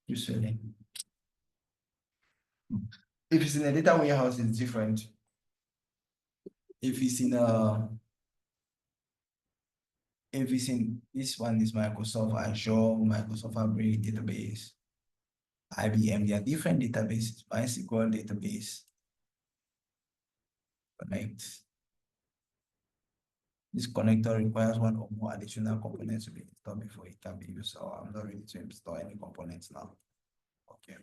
Usually. If it's in a data warehouse, it's different. If it's in this one is Microsoft Azure, Microsoft Fabric database, IBM, they are different databases, MySQL database. Connect. This connector requires one or more additional components to be installed before it can be used. So I'm not ready to install any components now. Okay.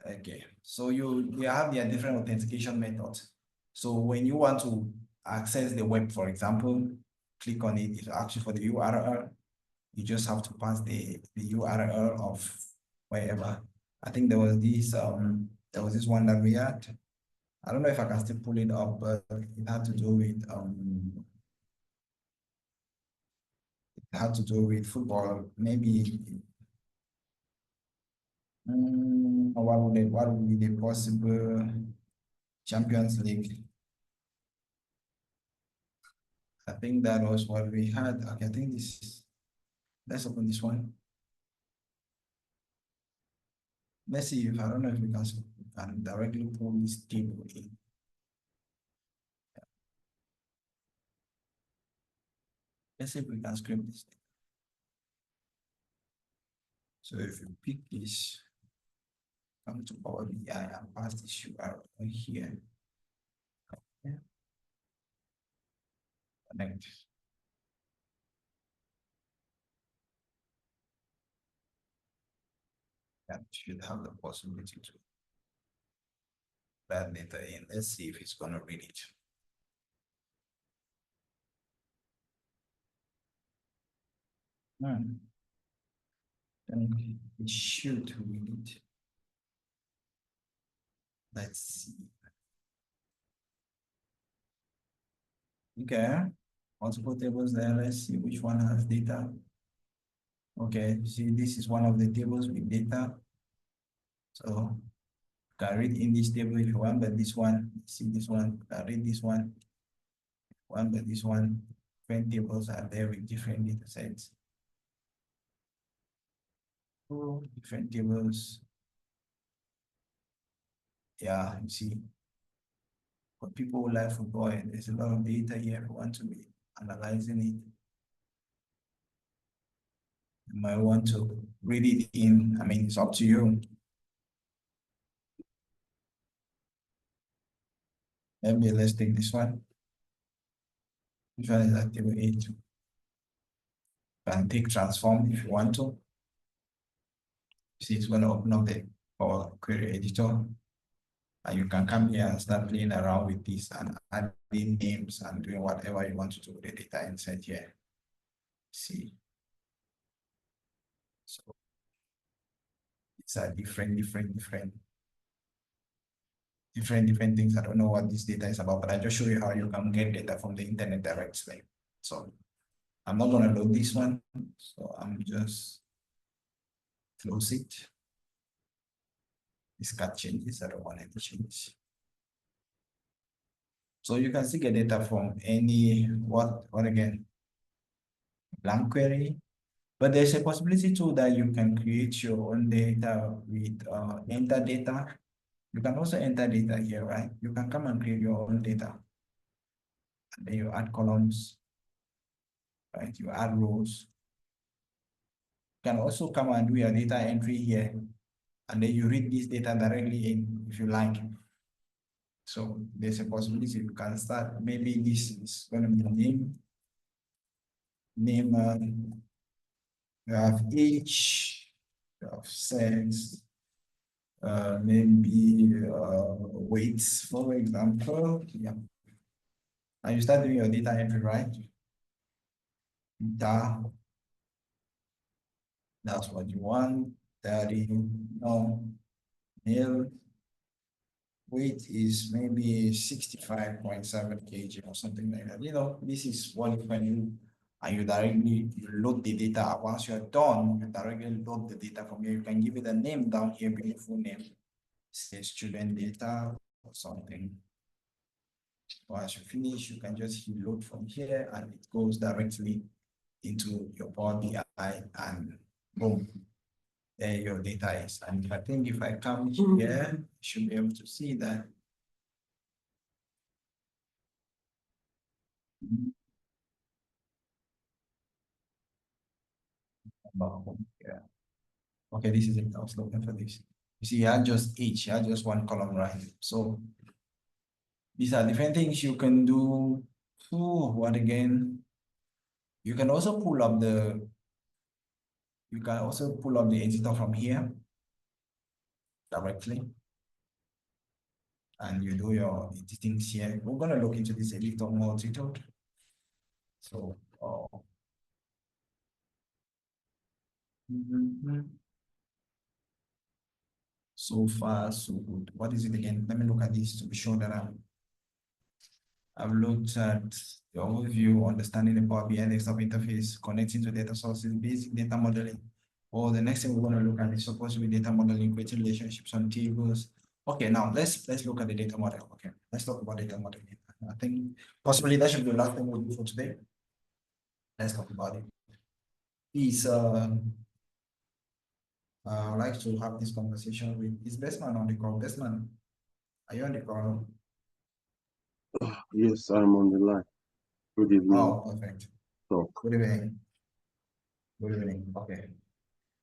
Okay. So you have their different authentication methods. So when you want to access the web, for example, click on it, it asks you for the URL. You just have to pass the URL of wherever. I think there was this one that we had. I don't know if I can still pull it up, but it had to do with football. Maybe what would be the possible Champions League? I think that was what we had. Okay, I think let's open this one. Let's see if I don't know if we can directly pull this table in. Let's see if we can script this. So if you pick this, come to Power BI and pass this URL here. connect. And should have the possibility to add data in. Let's see if it's gonna read it. And it should read it. Let's see. Okay, multiple tables there. Let's see which one has data. Okay, see, this is one of the tables with data. So you can read in this table if you want, but this one, see this one, you can read this one, but this one, different tables are there with different data sets. Oh, different tables. Yeah, you see. For people who like football, there's a lot of data here who want to be analyzing it. You might want to read it in. I mean, it's up to you. Maybe let's take this one. Which one is that table 8? You can take transform if you want to. See, it's going to open up the Power Query editor. And you can come here and start playing around with this and adding names and doing whatever you want to do with the data inside here. See. So it's a different things. I don't know what this data is about, but I just show you how you can get data from the internet directly. So I'm not going to load this one. So I'm just close it. This cut changes. I don't want any change. So you can still get data from any what again? Blank query. But there's a possibility too that you can create your own data with enter data. You can also enter data here, right? You can come and create your own data. And then you add columns, right? You add rows. You can also come and do your data entry here. And then you read this data directly in if you like. So there's a possibility you can start. Maybe this is going to be name. You have age, you have sex, maybe weights, for example. Yeah. And you start doing your data entry, right? Data. That's what you want. 30, no, male. Weight is maybe 65.7 kg or something like that. You know, this is what you can do. And you directly load the data. Once you're done, you directly load the data from here. You can give it a name down here, beautiful name. Say student data or something. Once you finish, you can just hit load from here and it goes directly into your Power BI and boom, there your data is. And I think if I come here, you should be able to see that. Yeah. Okay, this is it. I was looking for this. You see, you had just each, you had just one column, right? So these are different things you can do. Ooh, what again? You can also pull up the editor from here directly. And you do your editing here. We're going to look into this editor more detailed. So, so far, so good. What is it again? Let me look at this to be sure that I've looked at the overview, understanding the Power BI desktop interface, connecting to data sources, basic data modeling. Or the next thing we're going to look at is supposed to be data modeling, creating relationships on tables. Okay, now let's look at the data model. Okay, let's talk about data modeling. I think possibly that should be the last thing we'll do for today. Let's talk about it. Please, I'd like to have this conversation with is Bestman on the call. Bestman, are you on the call? Yes, I'm on the line. Good evening. Oh, perfect. Talk. Good evening. Good evening. Okay.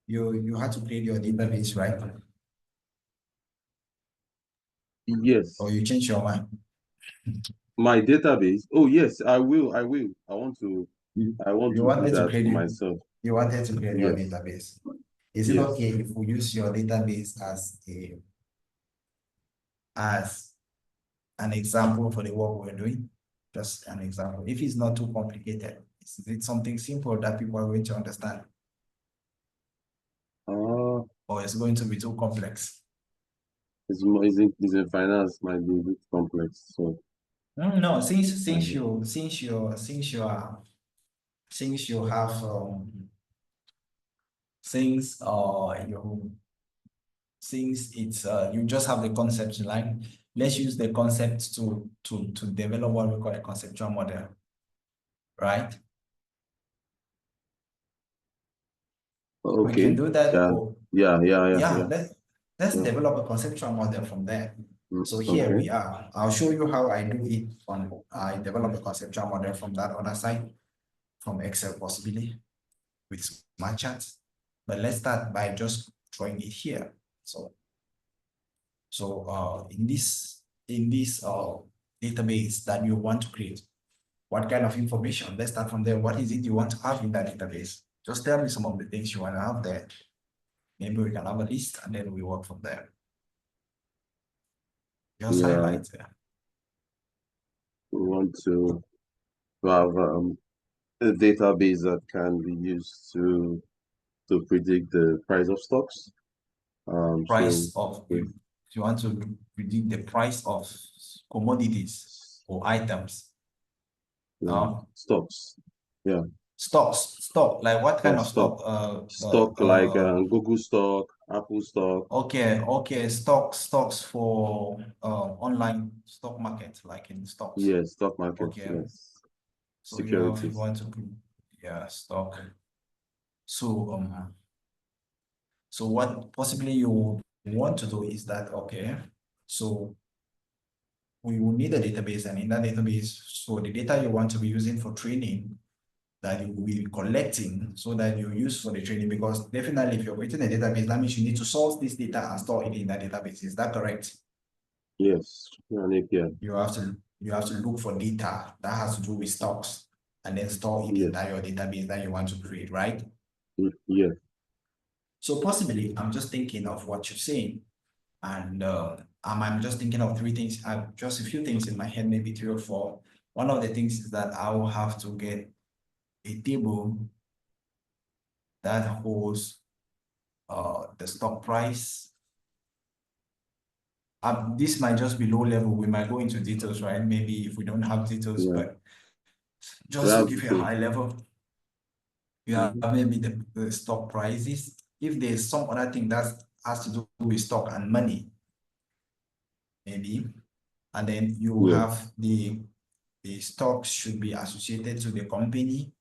You had to create your database, right? Yes. Or you changed your mind? My database. Oh yes, I will. I want to. I want You to do wanted to that create for it. myself. You wanted to create your Yes. database. Is it Yes. okay if we use your database as an example for the work we're doing? Just an example. If it's not too complicated, is it something simple that people are going to understand? Uh, Or it's going to be too complex? it's in finance might be a bit complex. So No, since um, you have since you since it's you just have the concept in line, let's use the concept to develop what we call a conceptual model, right? We can okay. do that. Yeah. Or Yeah. let's Yeah. develop a conceptual model from there. So here Okay. we are. I'll show you how I do it I develop a conceptual model from that other side, from Excel possibly with smart charts. But let's start by just drawing it here. So in this database that you want to create, what kind of information? Let's start from there. What is it you want to have in that database? Just tell me some of the things you want to have there. Maybe we can have a list and then we work from there. Just Yeah. highlight there. We want to have a database that can be used to predict the price of stocks. Price of, if you want to predict the price of commodities or items. Stocks. Yeah. Stock, like what kind Yeah. of Stock. stock? Stock like Google stock, Apple stock. Okay, stocks for online stock market, like in stocks. Yes, stock market. Okay, Yes. so you Securities. want to put, yeah, stock. So what possibly you want to do is that, okay, so we will need a database, and in that database, so the data you want to be using for training, that you will be collecting so that you use for the training, because definitely if you're creating a database, that means you need to source this data and store it in that database. Is that correct? Yes. Yeah. You have to look for data that has to do with stocks and then store it in that your database that you want to create, right? Yeah. So possibly I'm just thinking of what you're saying, and I'm just thinking of three things. Just a few things in my head, maybe three or four. One of the things is that I will have to get a table that holds the stock price. This might just be low level. We might go into details, right? Maybe if we don't have details, Yeah. but just to give you a high level, you have maybe the stock prices. If there's some other thing that has to do with stock and money, maybe, and then you have the stocks should be associated to the company,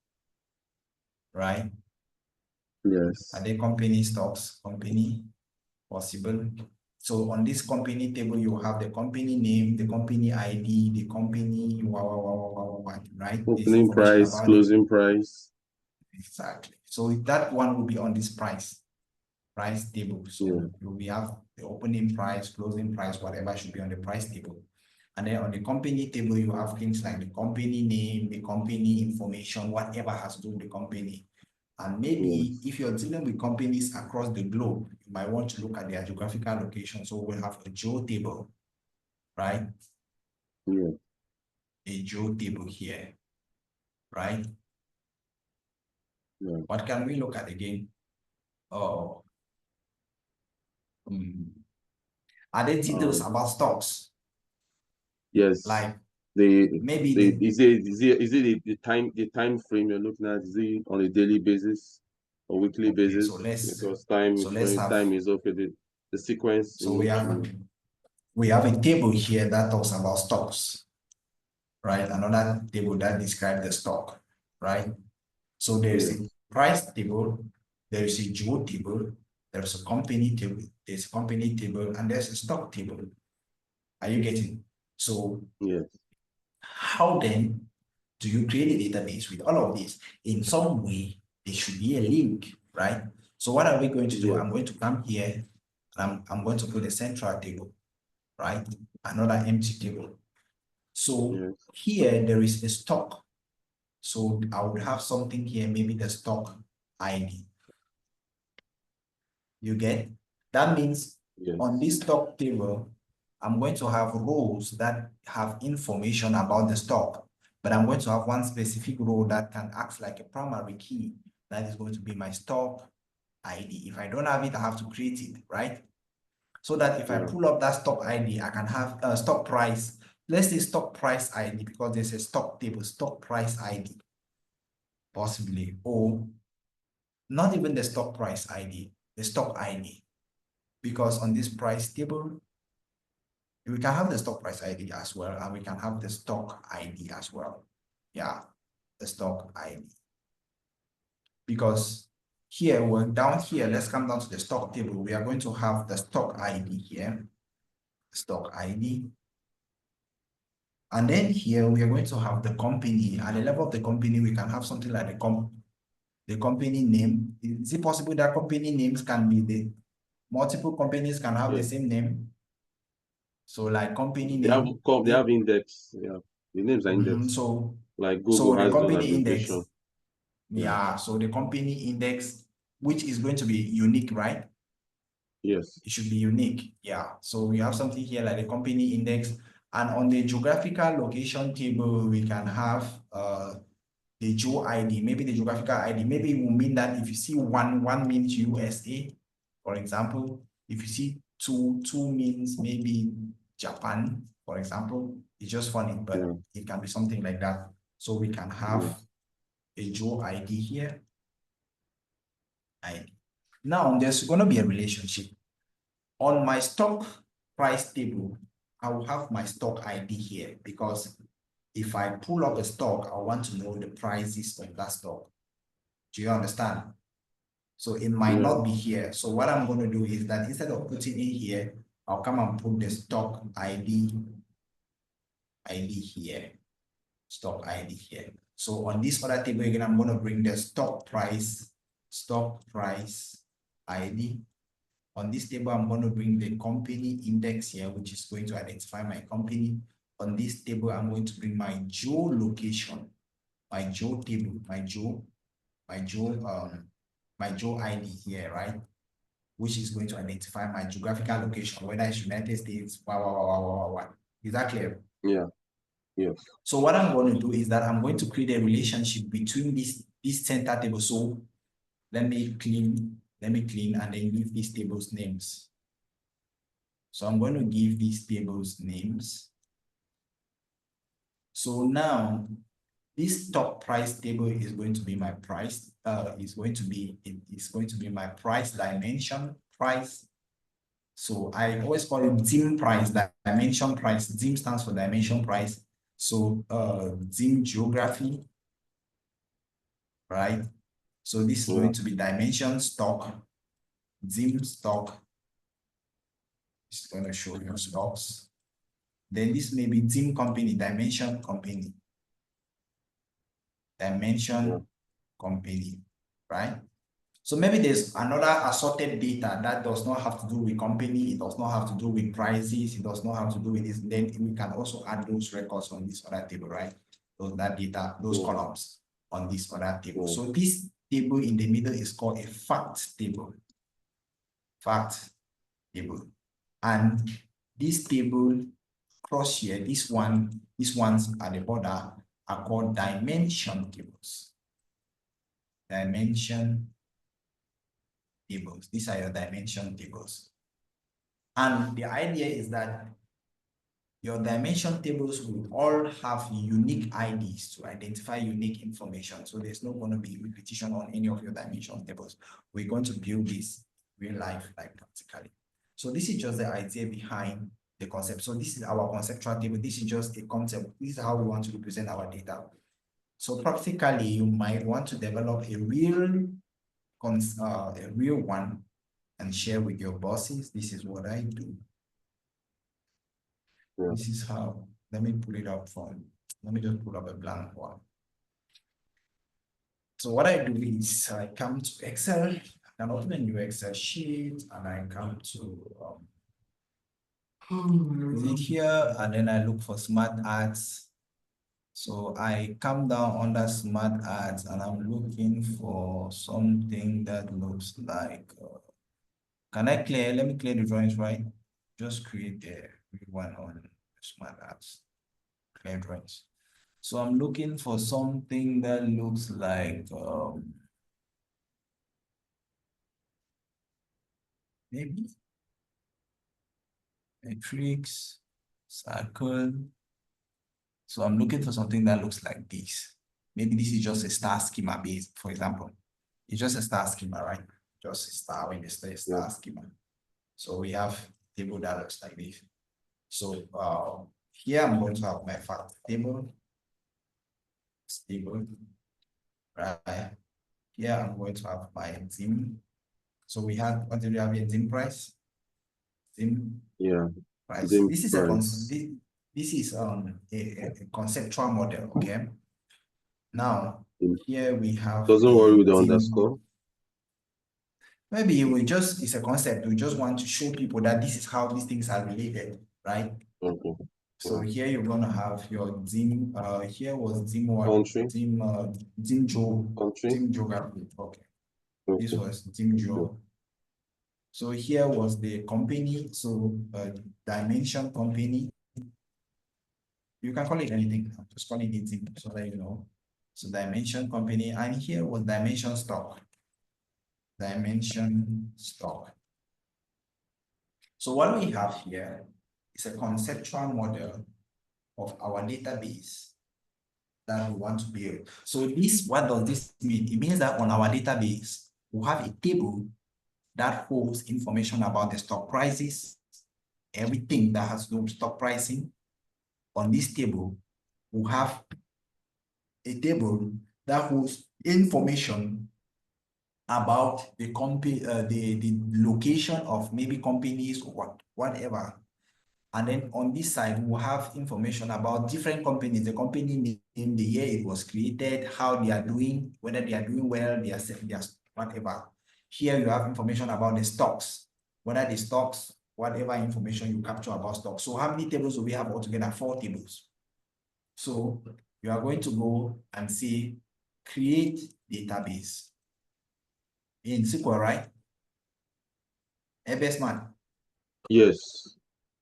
right? Yes. Are they company stocks? Company possible. So on this company table, you have the company name, the company ID, the company, right? This Opening information price, about it. closing price. Exactly. So that one will be on this price table. So we have the opening price, closing price, whatever should be on the price table. And then on the company table, you have things like the company name, the company information, whatever has to do with the company. And maybe if you're dealing with companies across the globe, you might want to look at their geographical location. So we'll have a geo table, right? Yeah. A geo table here, right? Yeah. What can we look at again? Oh, are there details about stocks? Yes. Like maybe is it the time frame you're looking at? Is it on a daily basis or weekly basis? So because time is okay. The sequence. So we have a table here that talks about stocks, right? Another table that describes the stock, right? So there's a price table, there is a geo table, there's a company table, there's a company table, and there's a stock table. Are you getting? So how then do you create a database with all of this? In some way, there should be a link, right? So what are we going to do? I'm going to come here, and I'm going to put a central table, right? Another empty table. So here there is a stock. So I would have something here, maybe the stock ID. You get? That means on this stock table, I'm going to have rows that have information about the stock, but I'm going to have one specific row that can act like a primary key. That is going to be my stock ID. If I don't have it, I have to create it, right? So that if I pull up that stock ID, I can have a stock price. Let's say stock price ID, because there's a stock table, stock price ID, possibly, or not even the stock price ID, the stock ID. Because on this price table, we can have the stock price ID as well, and we can have the stock ID as well. Yeah, the stock ID. Because here, we're down here, let's come down to the stock table. We are going to have the stock ID here, stock ID. And then here, we are going to have the company. At the level of the company, we can have something like the company name. Is it possible that company names can be the multiple companies can have the same name? So like company name. They have index. Yeah, the names are indexed. So like Google the has those company abbreviation. index. Yeah, so the company index, which is going to be unique, right? Yes. It should be unique. Yeah. So we have something here like the company index. And on the geographical location table, we can have the geo ID, maybe the geographical ID. Maybe it will mean that if you see one means USA, for example. If you see two means maybe Japan, for example. It's just funny, but it can be something like that. So we can have a geo ID here. ID. Now there's going to be a relationship. On my stock price table, I will have my stock ID here, because if I pull up a stock, I want to know the prices of that stock. Do you understand? So it might not be here. So what I'm going to do is that instead of putting in here, I'll come and put the stock ID here. Stock ID here. So on this other table again, I'm going to bring the stock price ID. On this table, I'm going to bring the company index here, which is going to identify my company. On this table, I'm going to bring my geolocation, my geo table, my geo ID here, right? Which is going to identify my geographical location, whether it's United States, Is that clear? Yeah. Yes. So what I'm going to do is that I'm going to create a relationship between this center table. So let me clean and then give these tables names. So I'm going to give these tables names. So now this top price table is going to be my price, it's going to be my price dimension price. So I always call it DIM price, dimension price. DIM stands for dimension price. So DIM geography, right? So this is going to be dimension stock, DIM stock. It's going to show you stocks. Then this may be DIM company, dimension company. Dimension company, right? So maybe there's another assorted data that does not have to do with company, it does not have to do with prices, it does not have to do with this. Then we can also add those records on this other table, right? That data, those columns on this other table. So this table in the middle is called a fact table. Fact table. And this table cross here, these ones at the border are called dimension tables. Dimension tables. These are your dimension tables. And the idea is that your dimension tables will all have unique IDs to identify unique information. So there's not going to be repetition on any of your dimension tables. We're going to build this real life, like practically. So this is just the idea behind the concept. So this is our conceptual table. This is just a concept. This is how we want to represent our data. So practically, you might want to develop a real one and share with your bosses. This is what I do. This is how. Let me pull it up let me just pull up a blank one. So what I do is I come to Excel, I can open a new Excel sheet, and I come to Is it here? And then I look for smart ads. So I come down under smart ads and I'm looking for something that looks like, let me clear the drawings, right? Just create the one on smart ads, clear drawings. So I'm looking for something that looks like, maybe matrix, circle. So I'm looking for something that looks like this. Maybe this is just a star schema base, for example. It's just a star schema, right? Just a star when it's a star schema. So we have a table that looks like this. So here I'm going to have my fact table, right? Here I'm going to have my ZIM. So we have, what do we have here? ZIM price, ZIM price. ZIM This is price. this is a conceptual model, okay? Now here we have. Doesn't worry with the ZIM. underscore. Maybe it's a concept. We just want to show people that this is how these things are related, right? Okay. So here you're gonna have your ZIM. Here was ZIM what? Country. ZIM geography. Okay. This was ZIM geo. So here was the company. So dimension company. You can call it anything. I'm just calling it ZIM so that you know. So dimension company, and here was dimension stock. Dimension stock. So what we have here is a conceptual model of our database that we want to build. So what does this mean? It means that on our database, we have a table that holds information about the stock prices, everything that has to do with stock pricing. On this table, we have a table that holds information about the company, the location of maybe companies or whatever. And then on this side, we'll have information about different companies, the company name, the year it was created, how they are doing, whether they are doing well, they are whatever. Here you have information about the stocks, whether the stocks, whatever information you capture about stocks. So how many tables do we have altogether? 4 tables. So you are going to go and say, create database in SQL, right? Best man. Yes.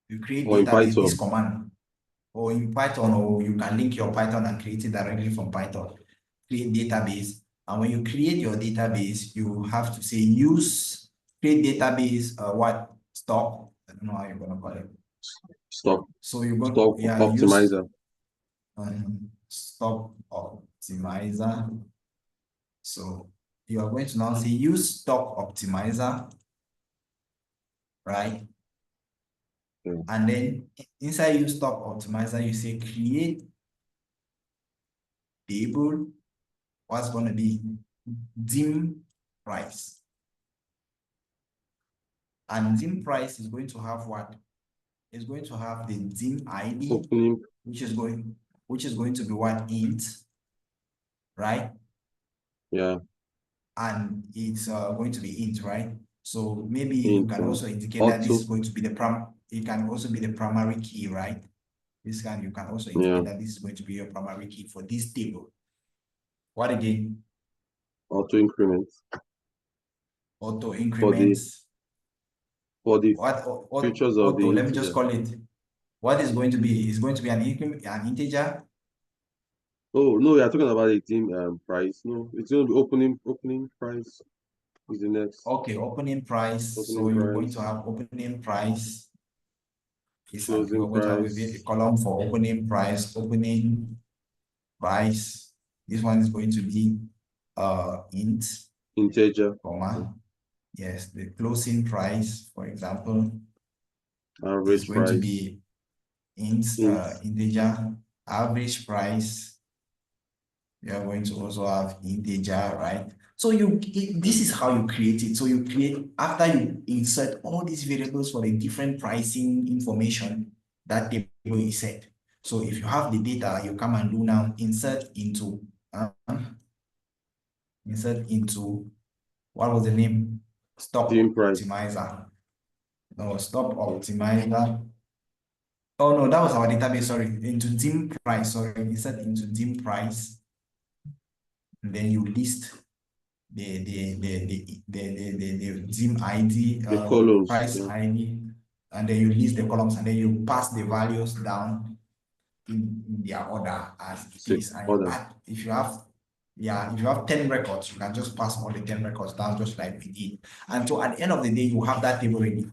You create Or database, this command, or in Python, or you can link your Python and create it directly from Python. Create database, and when you create your database, you have to say use create database. What stock? I don't know how you're gonna call it. Stock. So you're going stock optimizer. Stock optimizer. So you are going to now say use stock optimizer, right? And then inside use stock optimizer, you say create table. What's going to be ZIM price. And ZIM price is going to have what? It's going to have the ZIM ID, which is going to be what? Int, right? Yeah. And it's going to be int, right? So maybe you can also indicate that this is going to be it can also be the primary key, right? You can also indicate that this is going to be your primary key for this table. What again? Auto increment. Auto increments. For the what features of auto, the let me just call it. What is going to be? Is going to be an integer? Oh no, we are talking about the team price. No, it's going to be opening price is the next. Okay, opening price. So you're going to have opening price. Closing price. Going to have a column for opening price. Opening price. This one is going to be integer, comma. Yes, the closing price, for example, average is going price to be integer. Average price, you are going to also have integer, right? So this is how you create it. So you create, after you insert all these variables for the different pricing information, that table is set. So if you have the data, you come and do now insert into what was the name? Stock optimizer. No, stock optimizer. Oh no, that was our database, sorry. Into dim price, sorry. We said into dim price. And then you list the dim ID, The columns, price yeah. ID, and then you list the columns, and then you pass the values down in their order as it is. And you add, if you have 10 records, you can just pass all the 10 records down just like we did. And so at the end of the day, you have that table ready.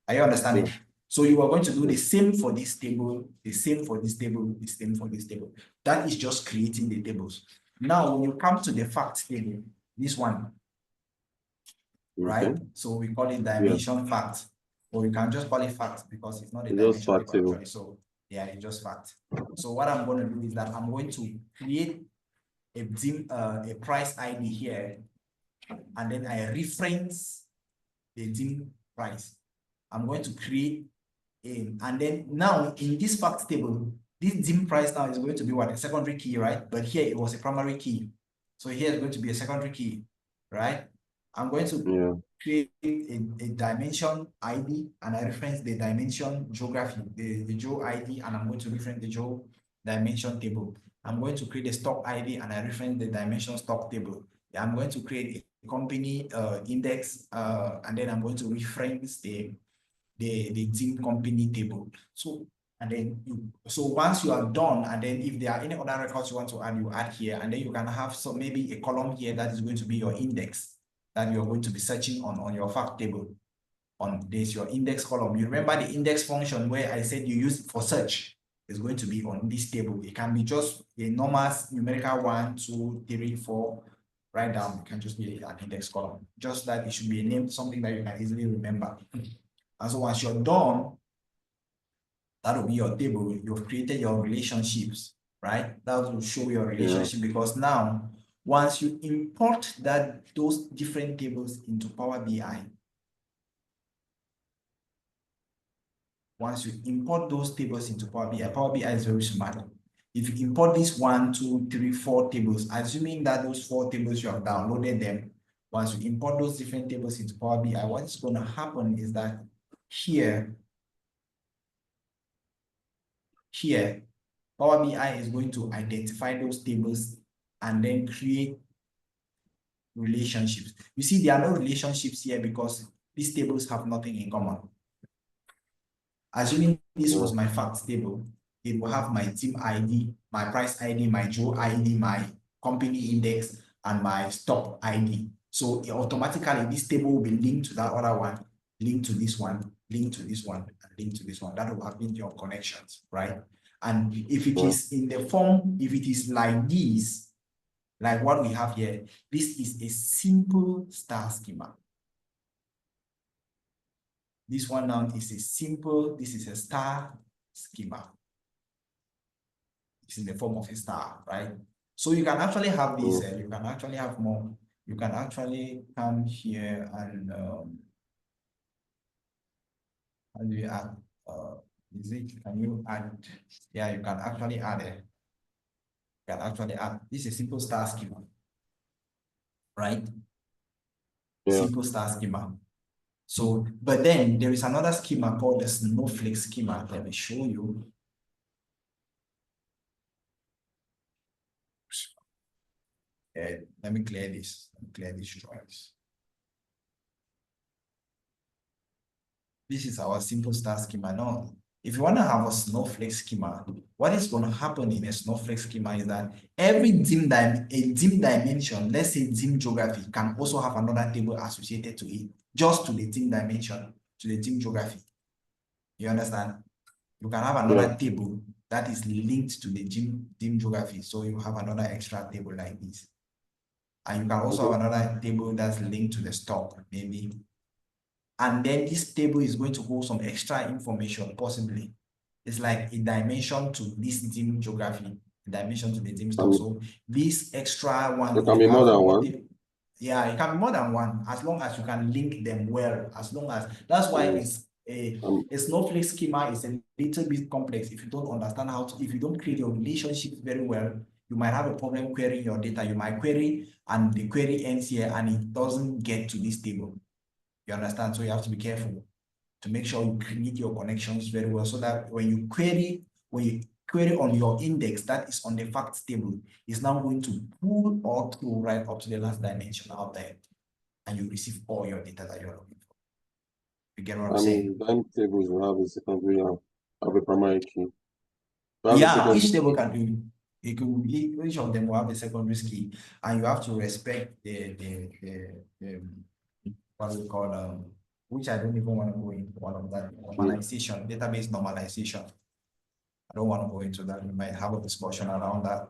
Are you understanding? Yeah. So you are going to do the same for this table, the same for this table, the same for this table. That is just creating the tables. Now, when you come to the fact table, this one, right? So we call it dimension fact, or you can just call it fact because it's not a dimension table actually. So yeah, it's just fact. So what I'm going to do is that I'm going to create a price ID here, and then I reference the dim price. I'm going to create and then now in this fact table, this dim price now is going to be what? A secondary key, right? But here it was a primary key. So here is going to be a secondary key, right? I'm going to create a dimension ID, and I reference the dimension geography, the geo ID, and I'm going to reference the geo dimension table. I'm going to create a stock ID, and I reference the dimension stock table. I'm going to create a company index, and then I'm going to reference the dim company table. So and then so once you are done, and then if there are any other records you want to add, you add here, and then you can have some maybe a column here that is going to be your index that you're going to be searching on your fact table. On this, your index column. You remember the index function where I said you use it for search is going to be on this table. It can be just a normal numerical 1, 2, 3, 4. Write down. It can just be an index column. Just that it should be named something that you can easily remember. And so once you're done, that will be your table. You've created your relationships, right? That will show your relationship because now, once you import those different tables into Power BI, once you import those tables into Power BI is very smart. If you import these 1, 2, 3, 4 tables, assuming that those 4 tables you have downloaded them, once you import those different tables into Power BI, what's going to happen is that here, Power BI is going to identify those tables and then create relationships. You see, there are no relationships here because these tables have nothing in common. Assuming this was my facts table, it will have my team ID, my price ID, my Joe ID, my company index, and my stock ID. So automatically, this table will be linked to that other one, linked to this one, linked to this one, and linked to this one. That will have been your connections, right? And if it is in the form, if it is like this, like what we have here, this is a simple star schema. This one now is a simple, this is a star schema. It's in the form of a star, right? So you can actually have this, you can actually have more. You can actually come here and how do you add? Can you add? Yeah, you can actually add it. You can actually add. This is a simple star schema, right? Simple star schema. So, but then there is another schema called the snowflake schema. Let me show you. Let me clear this. Clear these drawings. This is our simple star schema. Now, if you want to have a snowflake schema, what is going to happen in a snowflake schema is that every dim dimension, let's say dim geography, can also have another table associated to it, just to the dim dimension, to the dim geography. You understand? You can have another table that is linked to the dim geography. So you have another extra table like this. And you can also have another table that's linked to the stock, maybe. And then this table is going to hold some extra information, possibly. It's like a dimension to this dim geography, a dimension to the dim stock. So this extra one, it can be more than one. Yeah, it can be more than one, as long as you can link them well. As long as that's why it's a snowflake schema is a little bit complex. If you don't understand how to, if you don't create your relationships very well, you might have a problem querying your data. You might query and the query ends here and it doesn't get to this table. You understand? So you have to be careful to make sure you create your connections very well so that when you query on your index that is on the facts table, it's now going to pull all through right up to the last dimension out there, and you receive all your data that you're looking for. You get what I'm saying? Then tables will have a secondary have a primary key. Yeah, each table can do it. Could each of them will have a secondary key, and you have to respect the what's it called, which I don't even want to go into one of that normalization, database normalization. I don't want to go into that. We might have a discussion around that.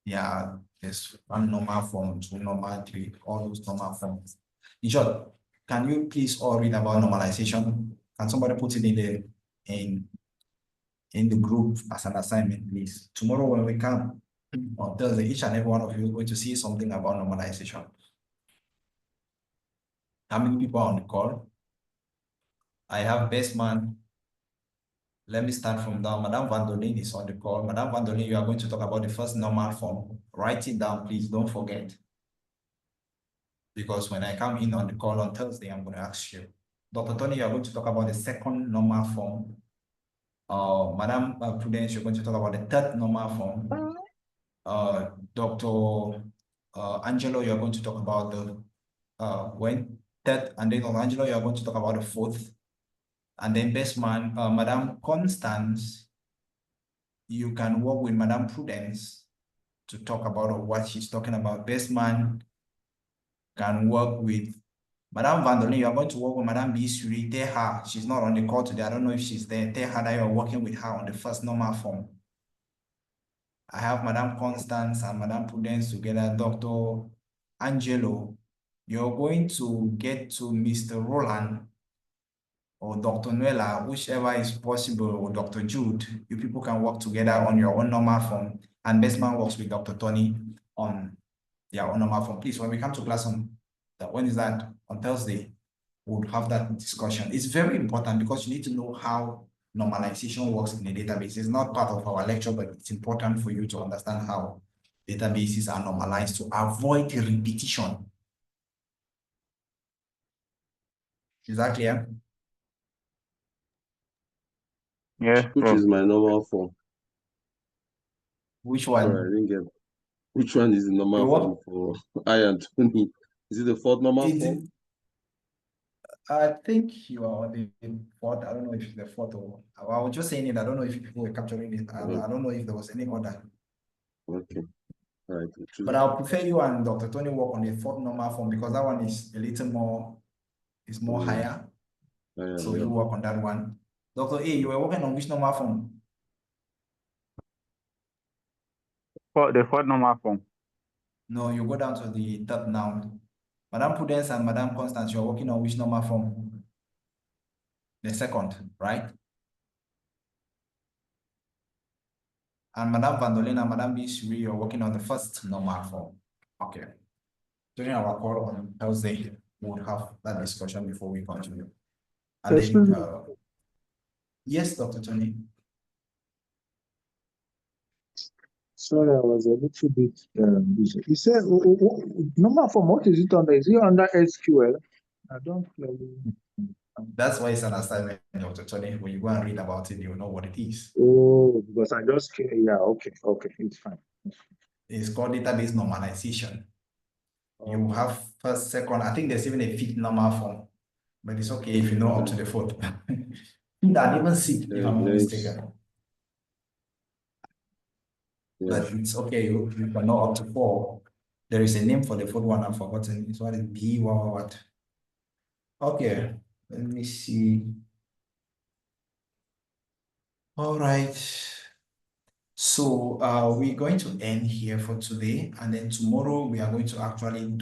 Yeah, there's one normal form, two normal, three, all those normal forms. In short, can you please all read about normalization? Can somebody put it in the group as an assignment, please? Tomorrow when we come on Thursday, each and every one of you is going to see something about normalization. How many people are on the call? I have best man. Let me start from down. Madame Vandolin is on the call. Madame Vandolin, you are going to talk about the first normal form. Write it down, please. Don't forget. Because when I come in on the call on Thursday, I'm going to ask you. Dr. Tony, you are going to talk about the second normal form. Madame Prudence, you're going to talk about the third normal form. Dr. Angelo, you're going to talk about the third, and then Dr. Angelo, you're going to talk about the fourth. And then best man, Madame Constance, you can work with Madame Prudence to talk about what she's talking about. Best man can work with Madame Vandolin. You are going to work with Madame Bisuri. Tell her she's not on the call today. I don't know if she's there. Tell her that you're working with her on the first normal form. I have Madame Constance and Madame Prudence together. Dr. Angelo, you're going to get to Mr. Roland or Dr. Nuela, whichever is possible, or Dr. Jude. You people can work together on your own normal form. And best man works with Dr. Tony on their own normal form. Please, when we come to class on when is that? On Thursday, we'll have that discussion. It's very important because you need to know how normalization works in a database. It's not part of our lecture, but it's important for you to understand how databases are normalized to avoid repetition. Is that clear? Yes, Which is my normal form? Which one? Sorry, I didn't get. Which one is the normal form for I and Tony? Is it the fourth normal form? I think you are on the fourth. I don't know if it's the fourth or I was just saying it. I don't know if people were capturing it. I don't know if there was any order. Okay. All right. But I'll prefer you and Dr. Tony work on the fourth normal form because that one is a little more, it's more higher. So you work on that one. Dr. A, you were working on which normal form? For the fourth normal form. No, you go down to the third now. Madame Prudence and Madame Constance, you're working on which normal form? The second, right? And Madame Vandolin and Madame Bishri, you're working on the first normal form. Okay. During our call on Thursday, we'll have that discussion before we continue. And then, yes, Dr. Tony. Sorry, I was a little bit busy. You said normal form, what is it under? Is it under SQL? I don't really. That's why it's an assignment, Dr. Tony. When you go and read about it, you'll know what it is. Oh, because I just, yeah, okay, it's fine. It's called database normalization. You have first, second, I think there's even a fifth normal form, but it's okay if you know up to the fourth. Not even six, if I'm not mistaken. But it's okay, you can know up to four. There is a name for the fourth one, I've forgotten. It's what is B, what? Okay, let me see. All right. So we're going to end here for today, and then tomorrow we are going to actually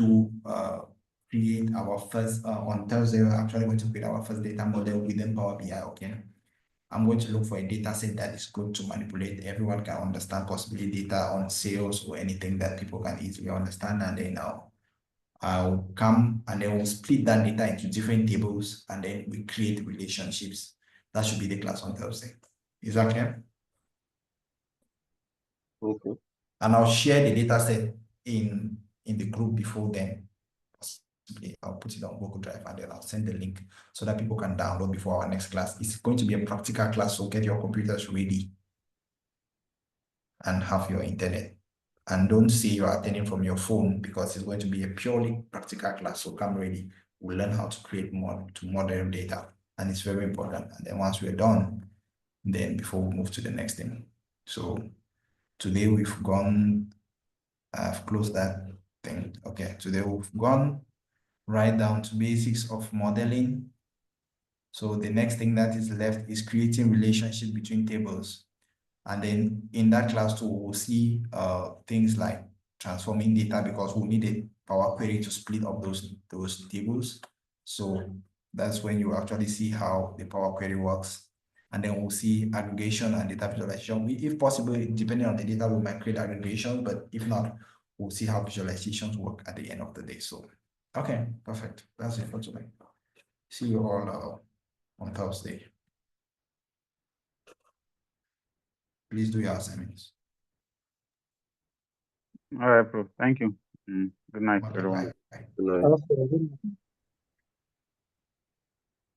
create our first on Thursday. We're actually going to create our first data model within Power BI. Okay, I'm going to look for a data set that is good to manipulate. Everyone can understand, possibly data on sales or anything that people can easily understand, and then I'll come and then we'll split that data into different tables, and then we create relationships. That should be the class on Thursday. Is that clear? Okay. And I'll share the data set in the group before then. I'll put it on Google Drive and then I'll send the link so that people can download before our next class. It's going to be a practical class, so get your computers ready and have your internet. And don't say you are attending from your phone because it's going to be a purely practical class. So come ready. We'll learn how to create model data, and it's very important. And then once we're done, then before we move to the next thing. So today we've I've closed that thing. Okay, today we've gone right down to basics of modeling. So the next thing that is left is creating relationships between tables. And then in that class too, we'll see things like transforming data because we'll need a Power Query to split up those tables. So that's when you actually see how the Power Query works. And then we'll see aggregation and data visualization. If possible, depending on the data, we might create aggregation, but if not, we'll see how visualizations work at the end of the day. So, okay, perfect. That's it for today. See you all on Thursday. Please do your assignments. All right, bro. Thank you. Good night, everyone. Bye. Good night. Okay, good.